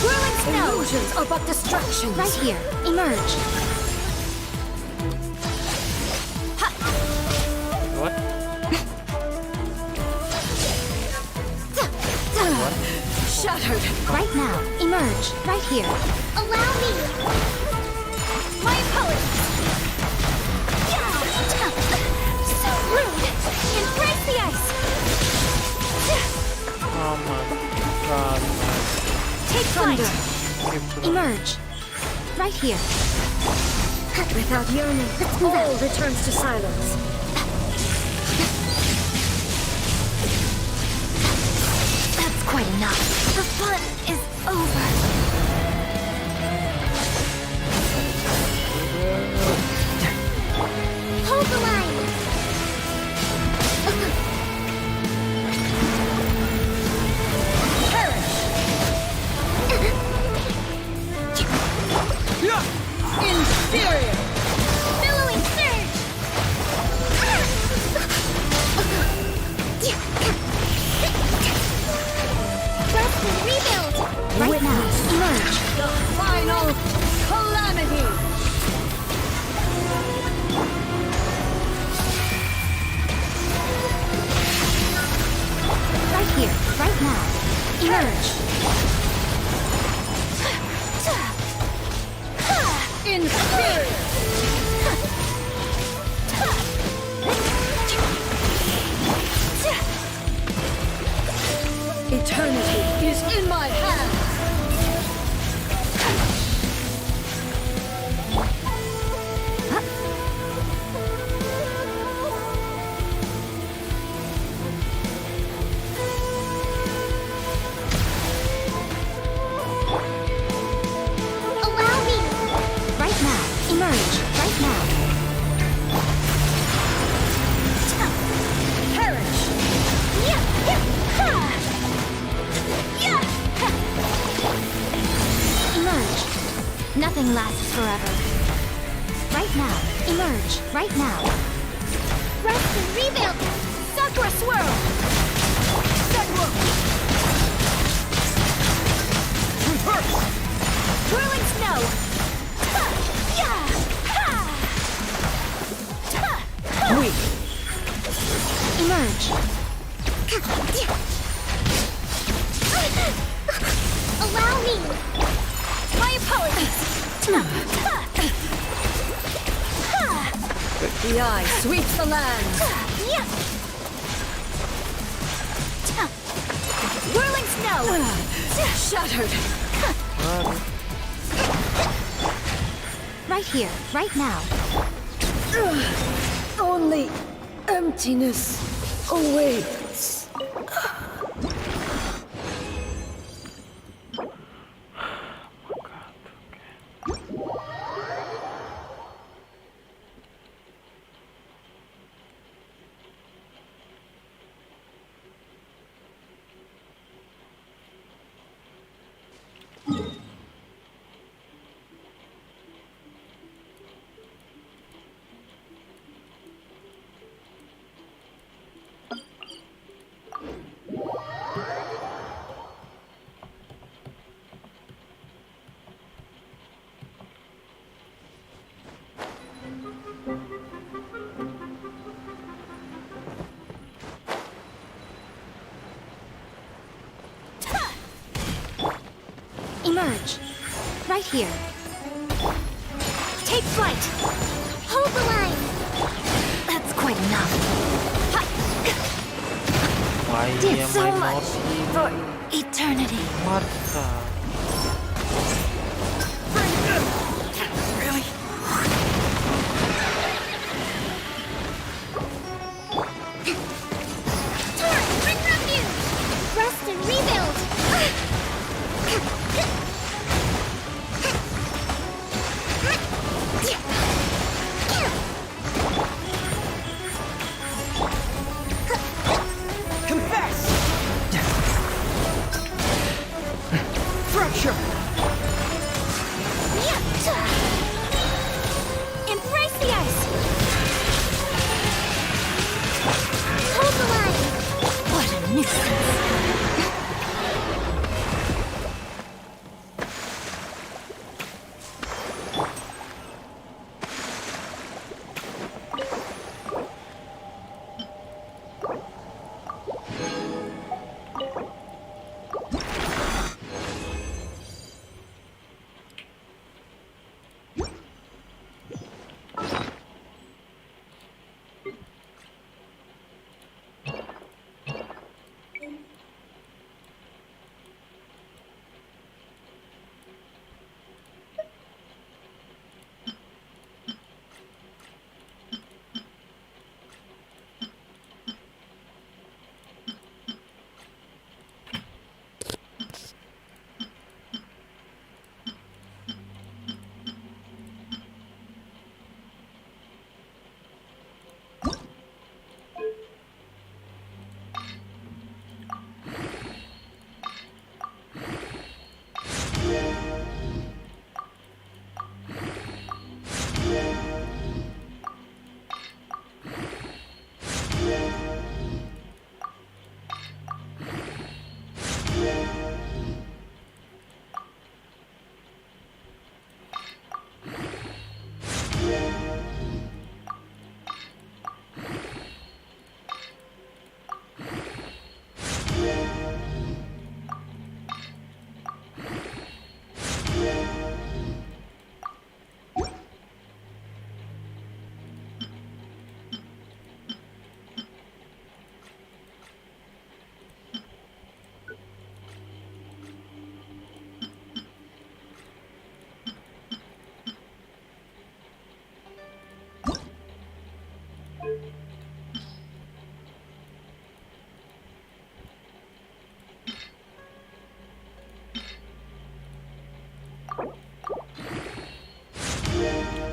Whirling snow. Illusions are but distractions. Right here. Emerge. What? Shattered. Right now. Emerge. Right here. Allow me! My apologies! So rude! Embrace the ice! Oh my god, man. Take flight. Emerge. Right here. Without yearning, all returns to silence. That's quite enough. The fun is over. Hold the line! Inferior. Billowing surge! Rest and rebuild! Right now. Emerge. The final calamity. Right here. Right now. Emerge. Inferior. Eternity is in my hands. Allow me! Right now. Emerge. Right now. Perish. Emerge. Nothing lasts forever. Right now. Emerge. Right now. Rest and rebuild! Sakura swirl. Whirling snow. Emerge. Allow me! My apologies. The eye sweeps the land. Whirling snow. Shattered. Right here. Right now. Only emptiness awaits. Emerge. Right here. Take flight. Hold the line. That's quite enough. Why Did am so I much not for eternity. What the? Really? Torn, bring refuge! Rest and rebuild! Confess! Fracture! Embrace the ice! Hold the line! What a nuisance!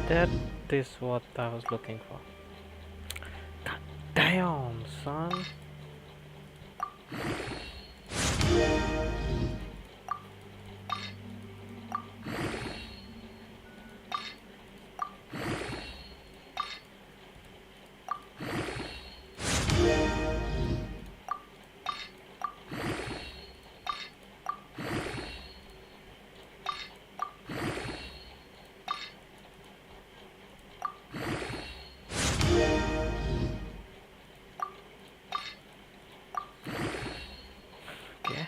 That is what I was looking for. God damn, son. Okay.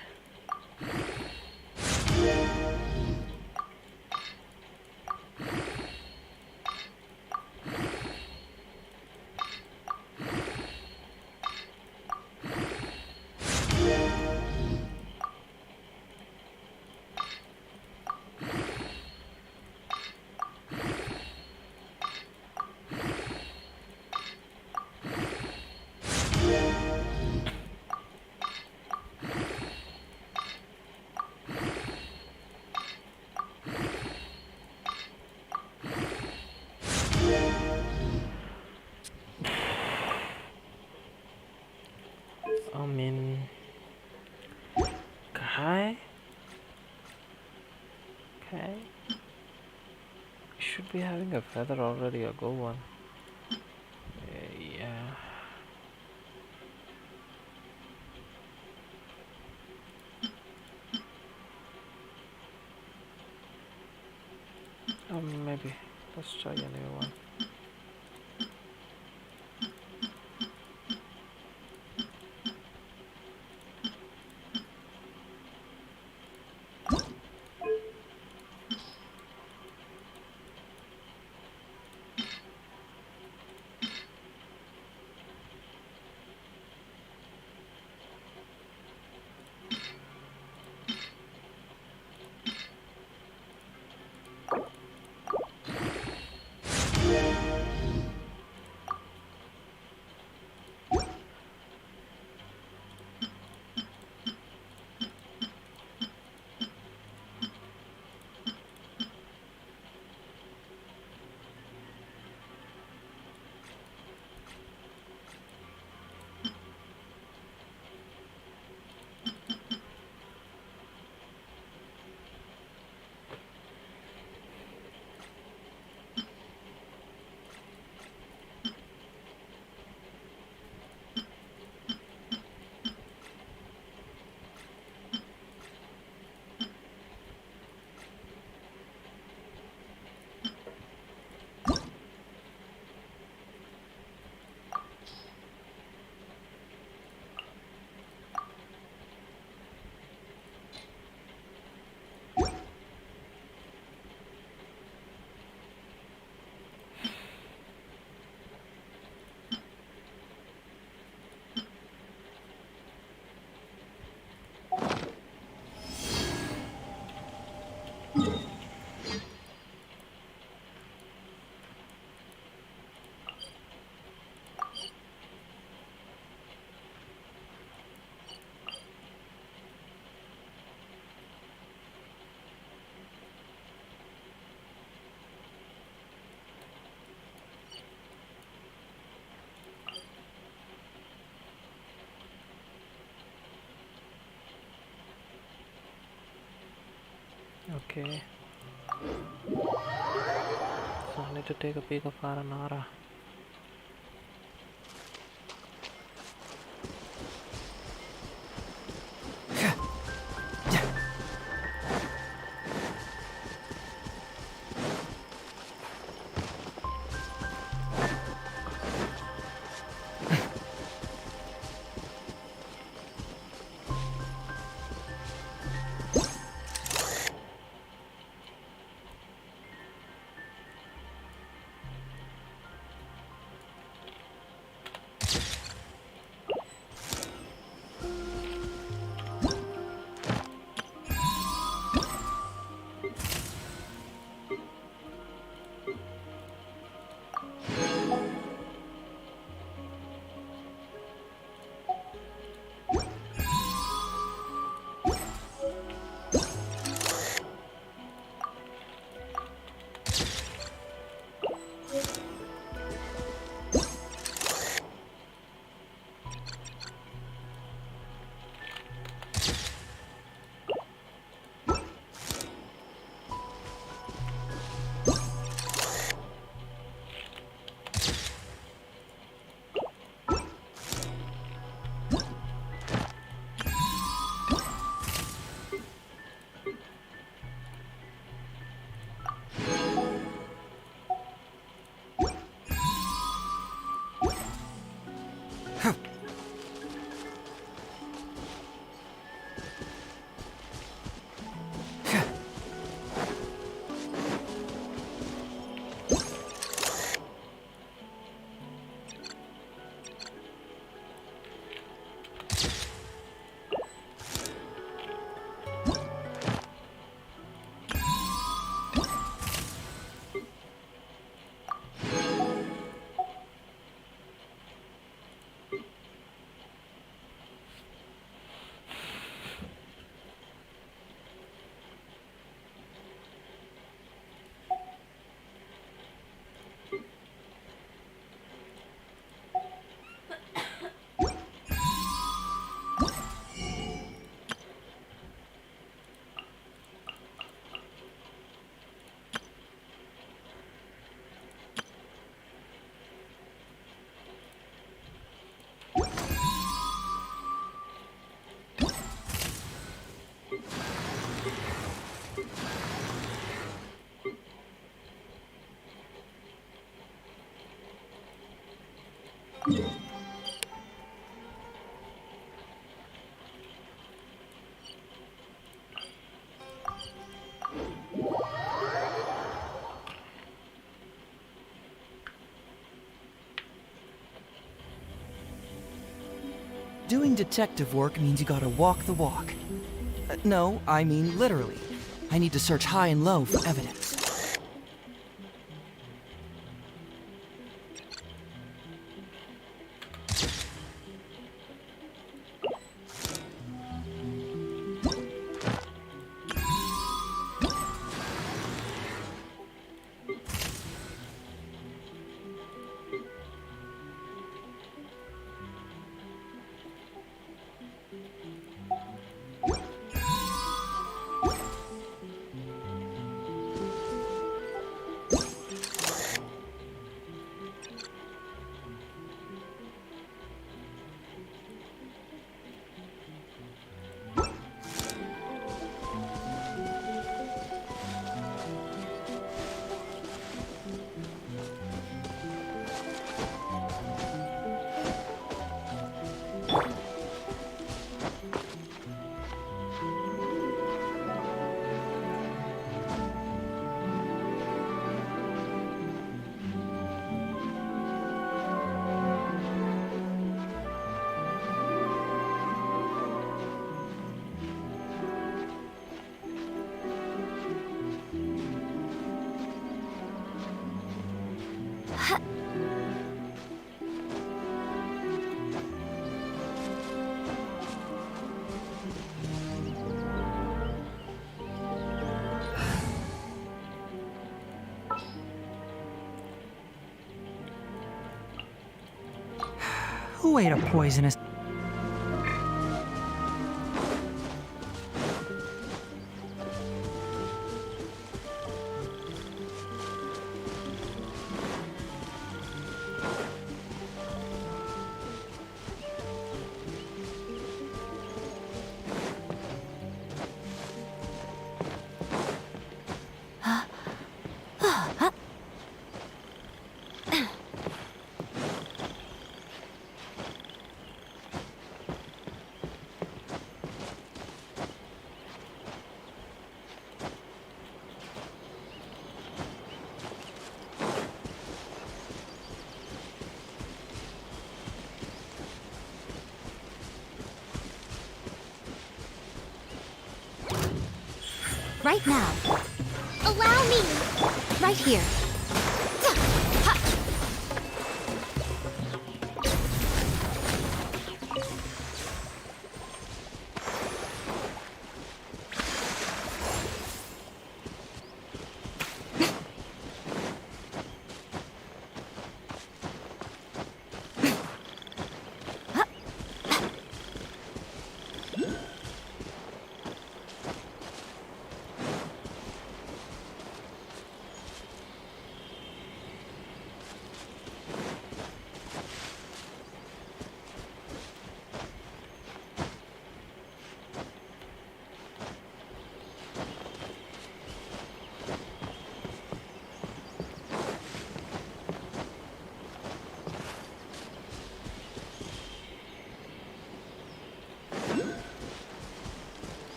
I mean, okay. Okay. Should be having a feather already, a gold one. Yeah. Maybe let's try a new one. Okay. So I need to take a peek of Aranara. Doing detective work means you gotta walk the walk. No, I mean literally. I need to search high and low for evidence. Who ate a poisonous... right now. Allow me! Right here.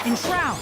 Enshroud!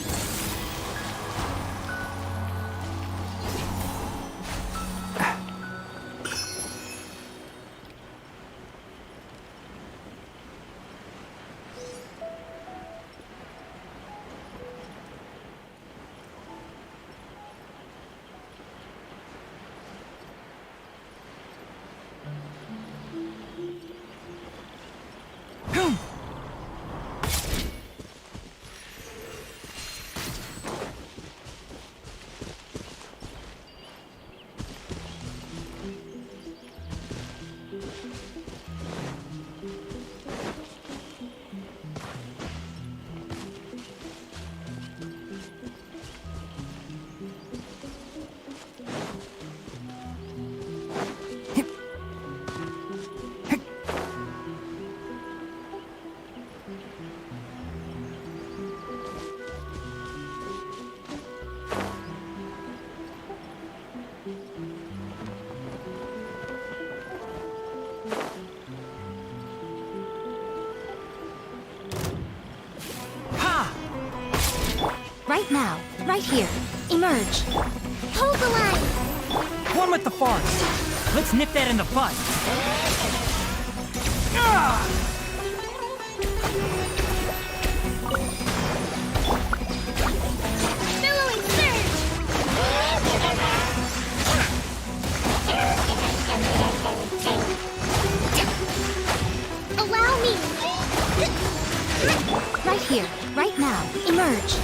Right now, right here. Emerge. Hold the line! One with the forest. Let's nip that in the bud. Ah! Billowing surge! Allow me! Right here, right now. Emerge.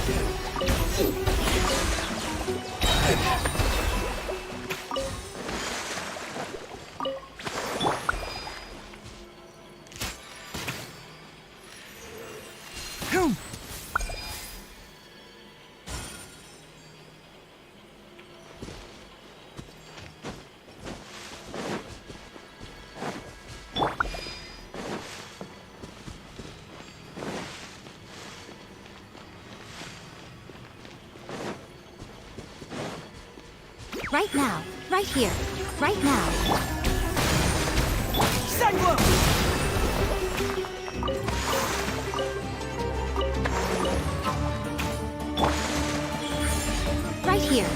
Right now, right here, right now. Cyclone! Right here.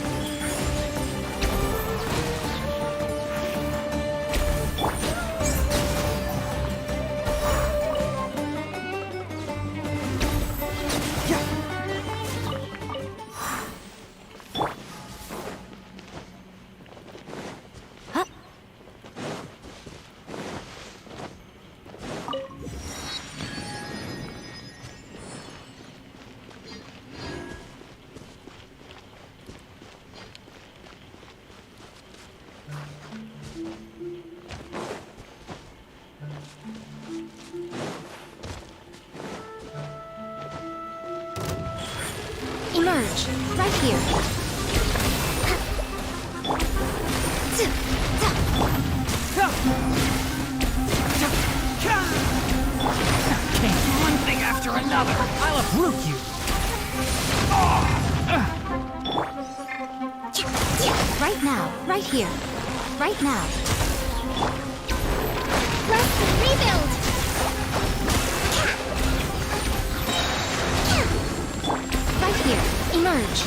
Emerge. Right here. Okay, one thing after another. I'll uproot you. Right now. Right here. Right now. Rest and rebuild! Right here. Emerge.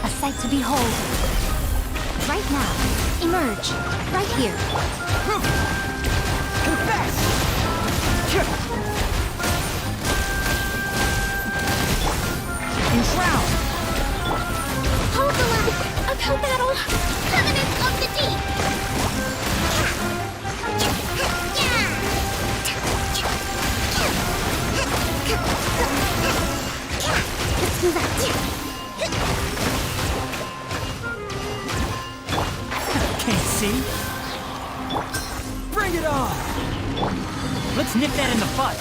A sight to behold. Right now. Emerge. Right here. Confess! Enshroud! Hold the line! Uphill battle! Covenant of the Deep! Let's move out. Can't see. Bring it on! Let's nip that in the bud.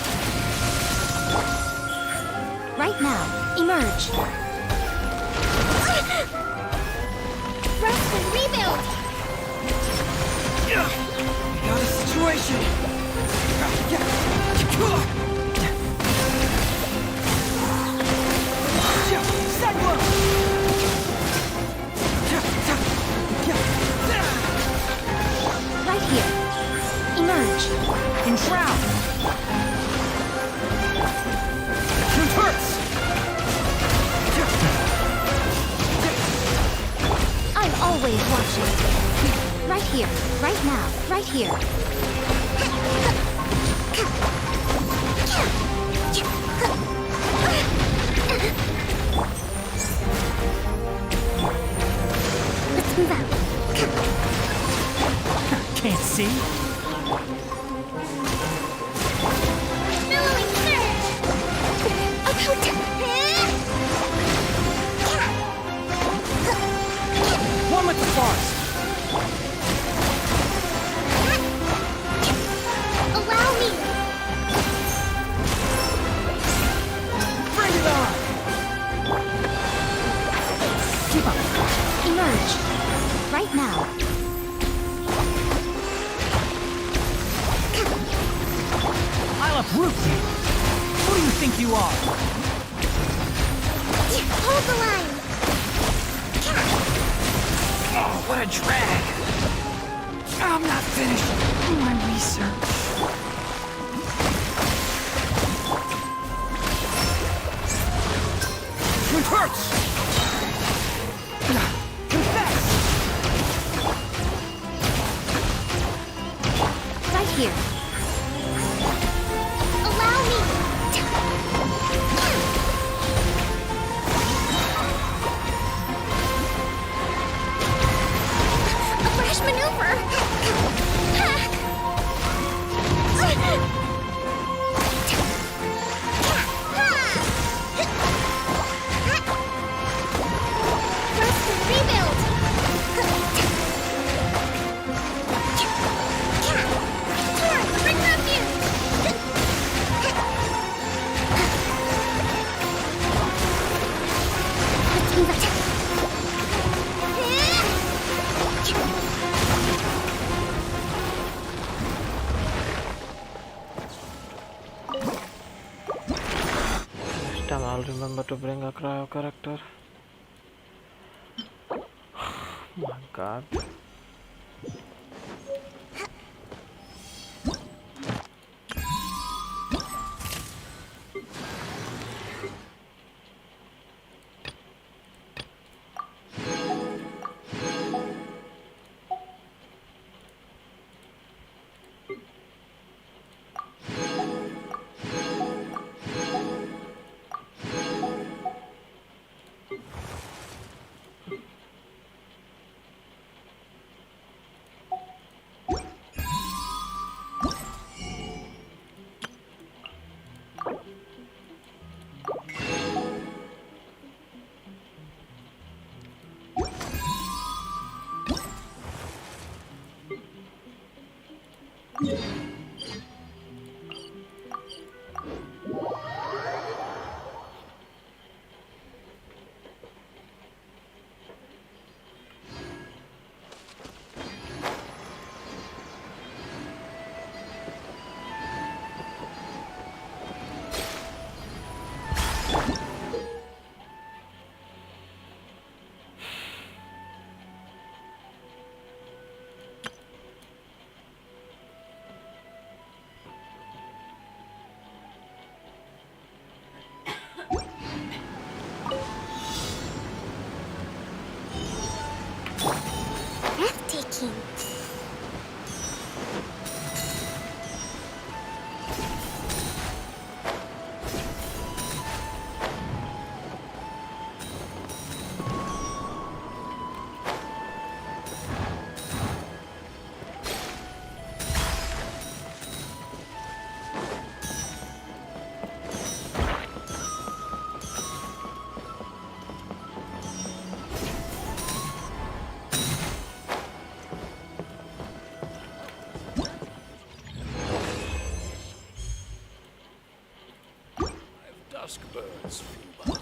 Right now. Emerge. Rest and rebuild! Got a situation! Right here. Emerge. Enshroud! Reverse! I'm always watching. Right here. Right now. Right here. Let's move out. Can't see. Billowing surge! One with the forest. Allow me! Bring it on! Keep up. Emerge. Right now. I'll uproot you. Who do you think you are? Hold the line! Oh, what a drag. I'm not finished my research. It hurts! Confess! Right here. Allow me! A fresh maneuver! Rest and rebuild! Torn, bring refuge! Let's move out. This time I'll remember to bring a cryo character. My god. working. Dusk birds flew by.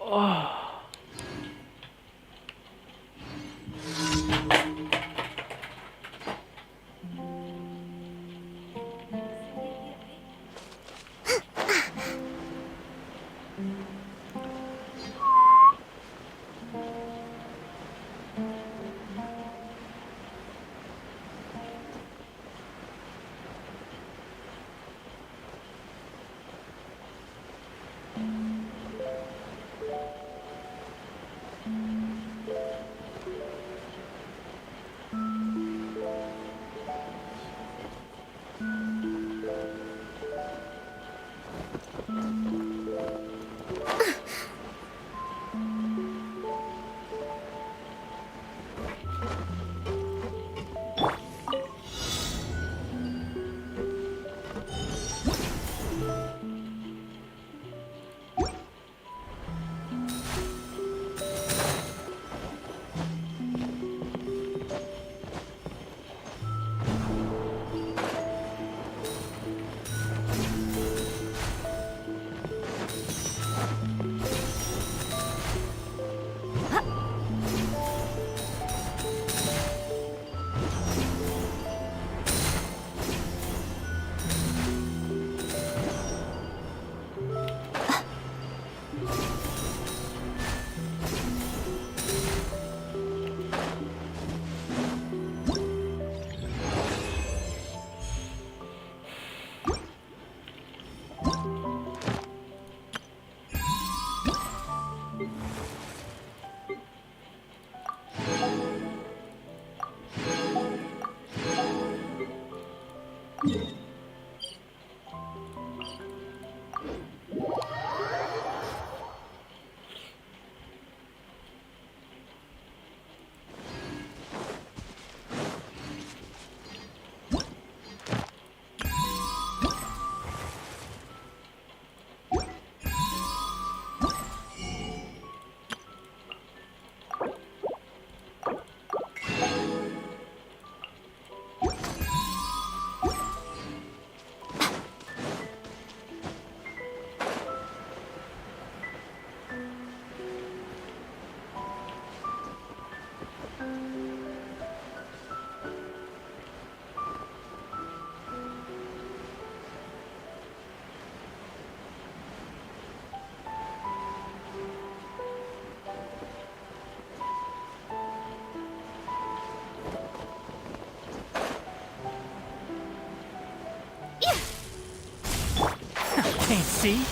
Oh. Can't see?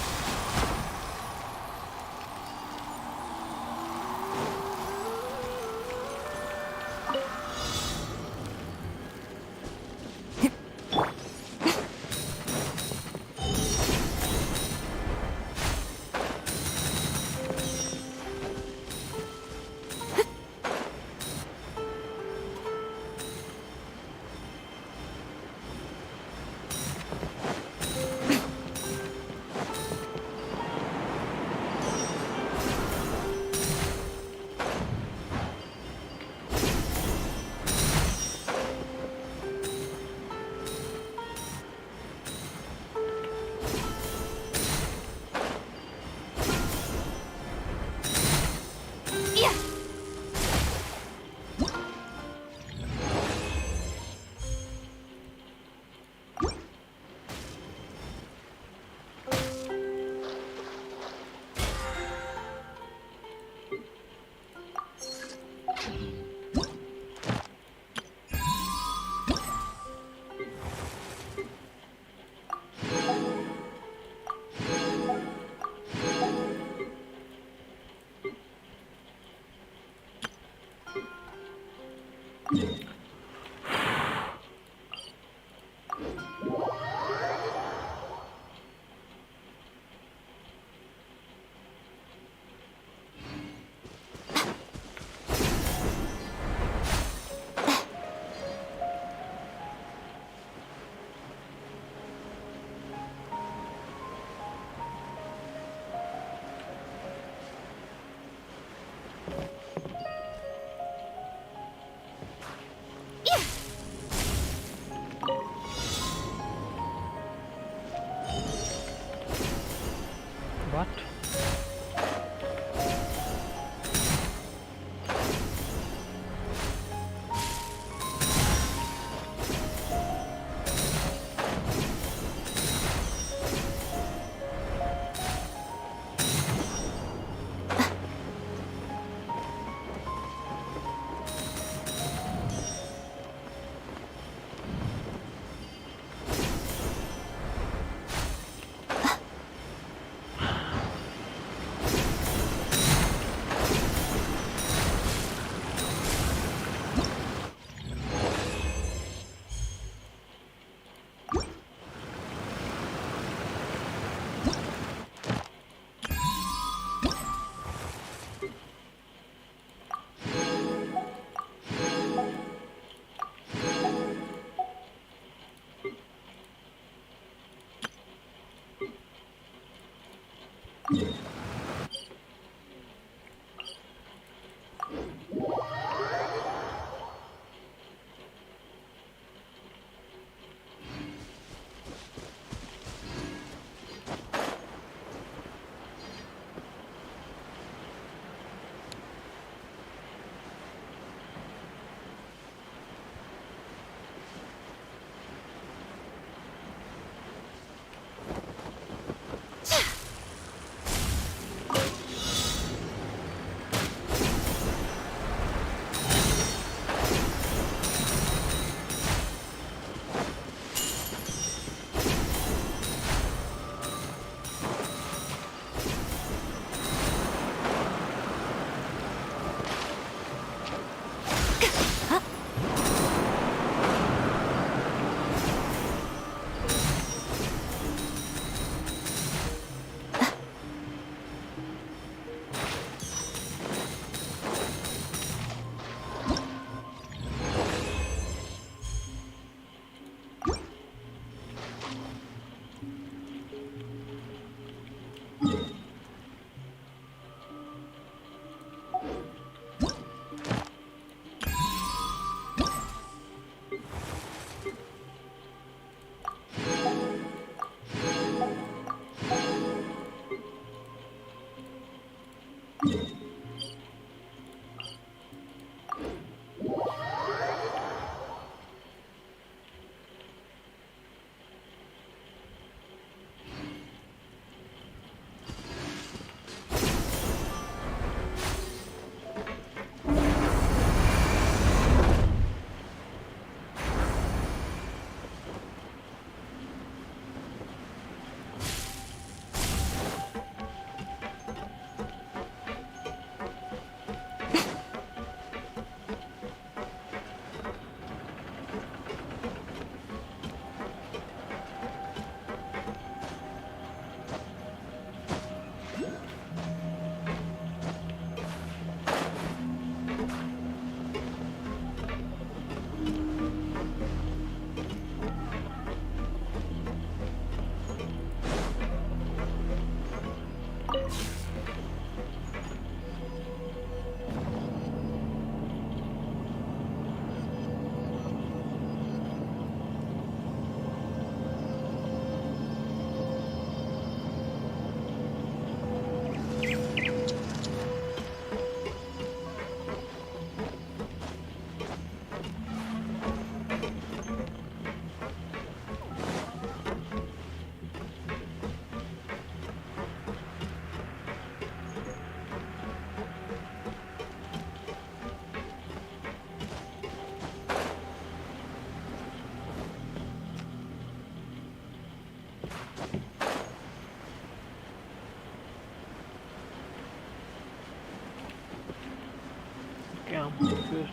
Okay, I'm confused.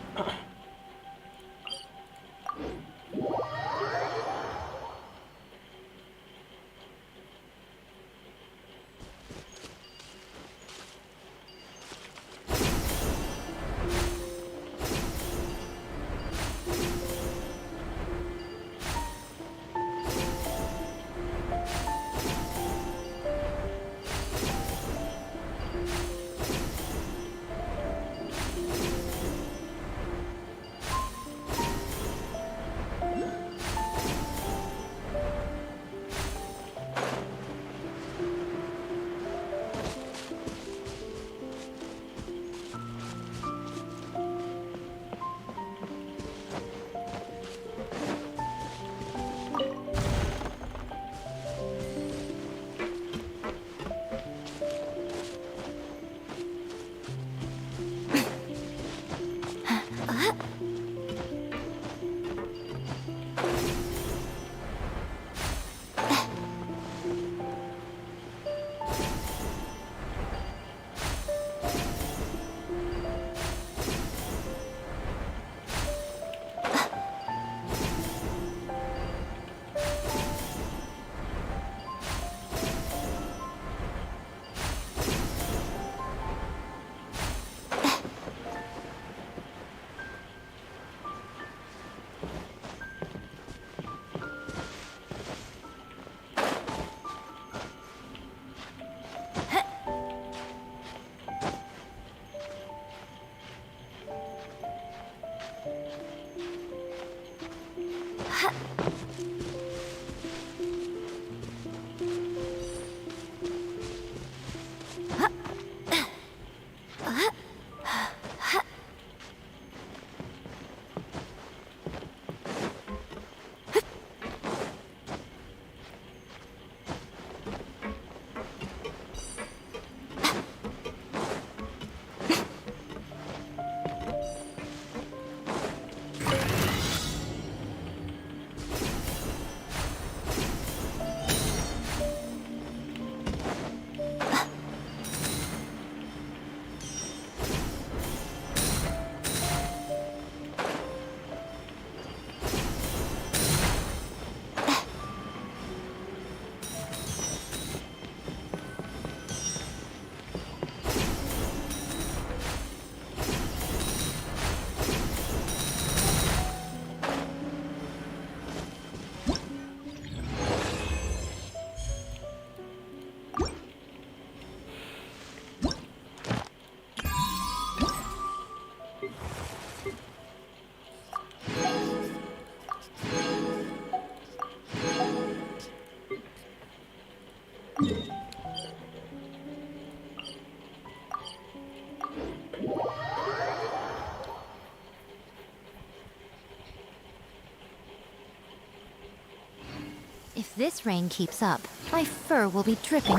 If this rain keeps up, my fur will be dripping.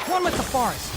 One with the forest.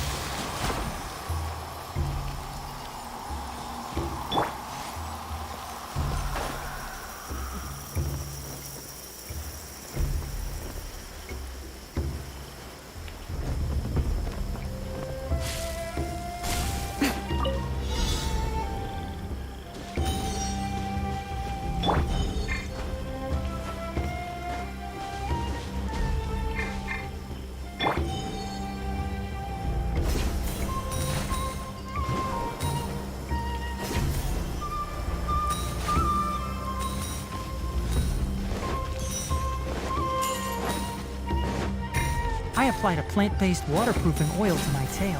I applied a plant-based waterproofing oil to my tail.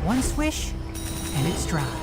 One swish, and it's dry.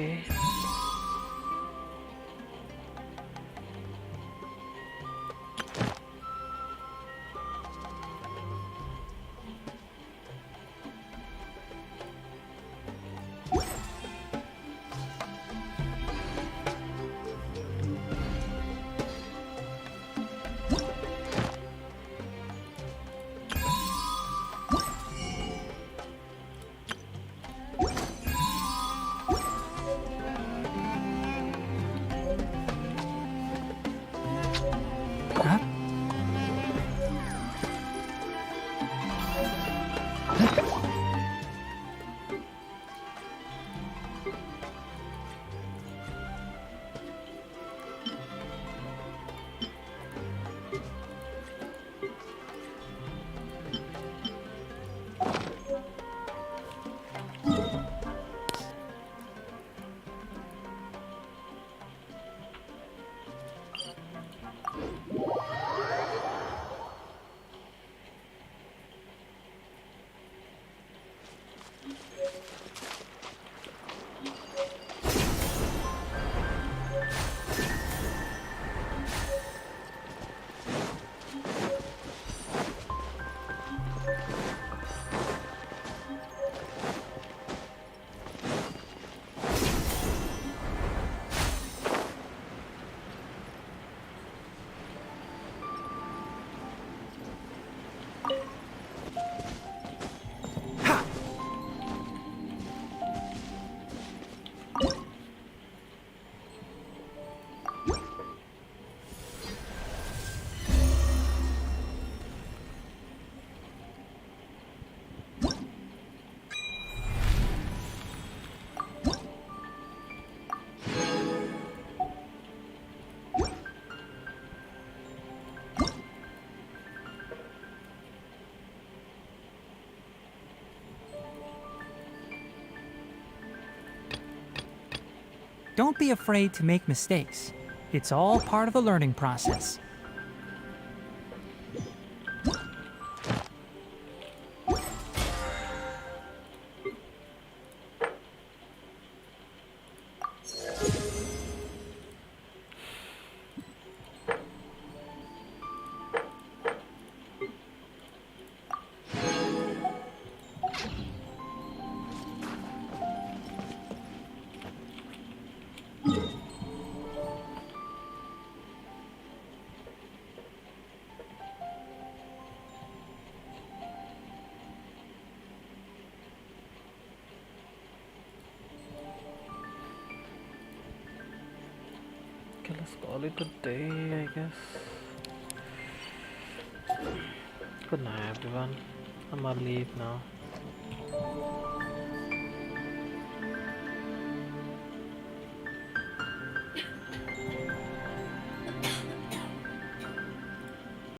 Okay. Don't be afraid to make mistakes. It's all part of the learning process. Okay, let's call it a day, I guess. Good night, everyone. I'm gonna leave now.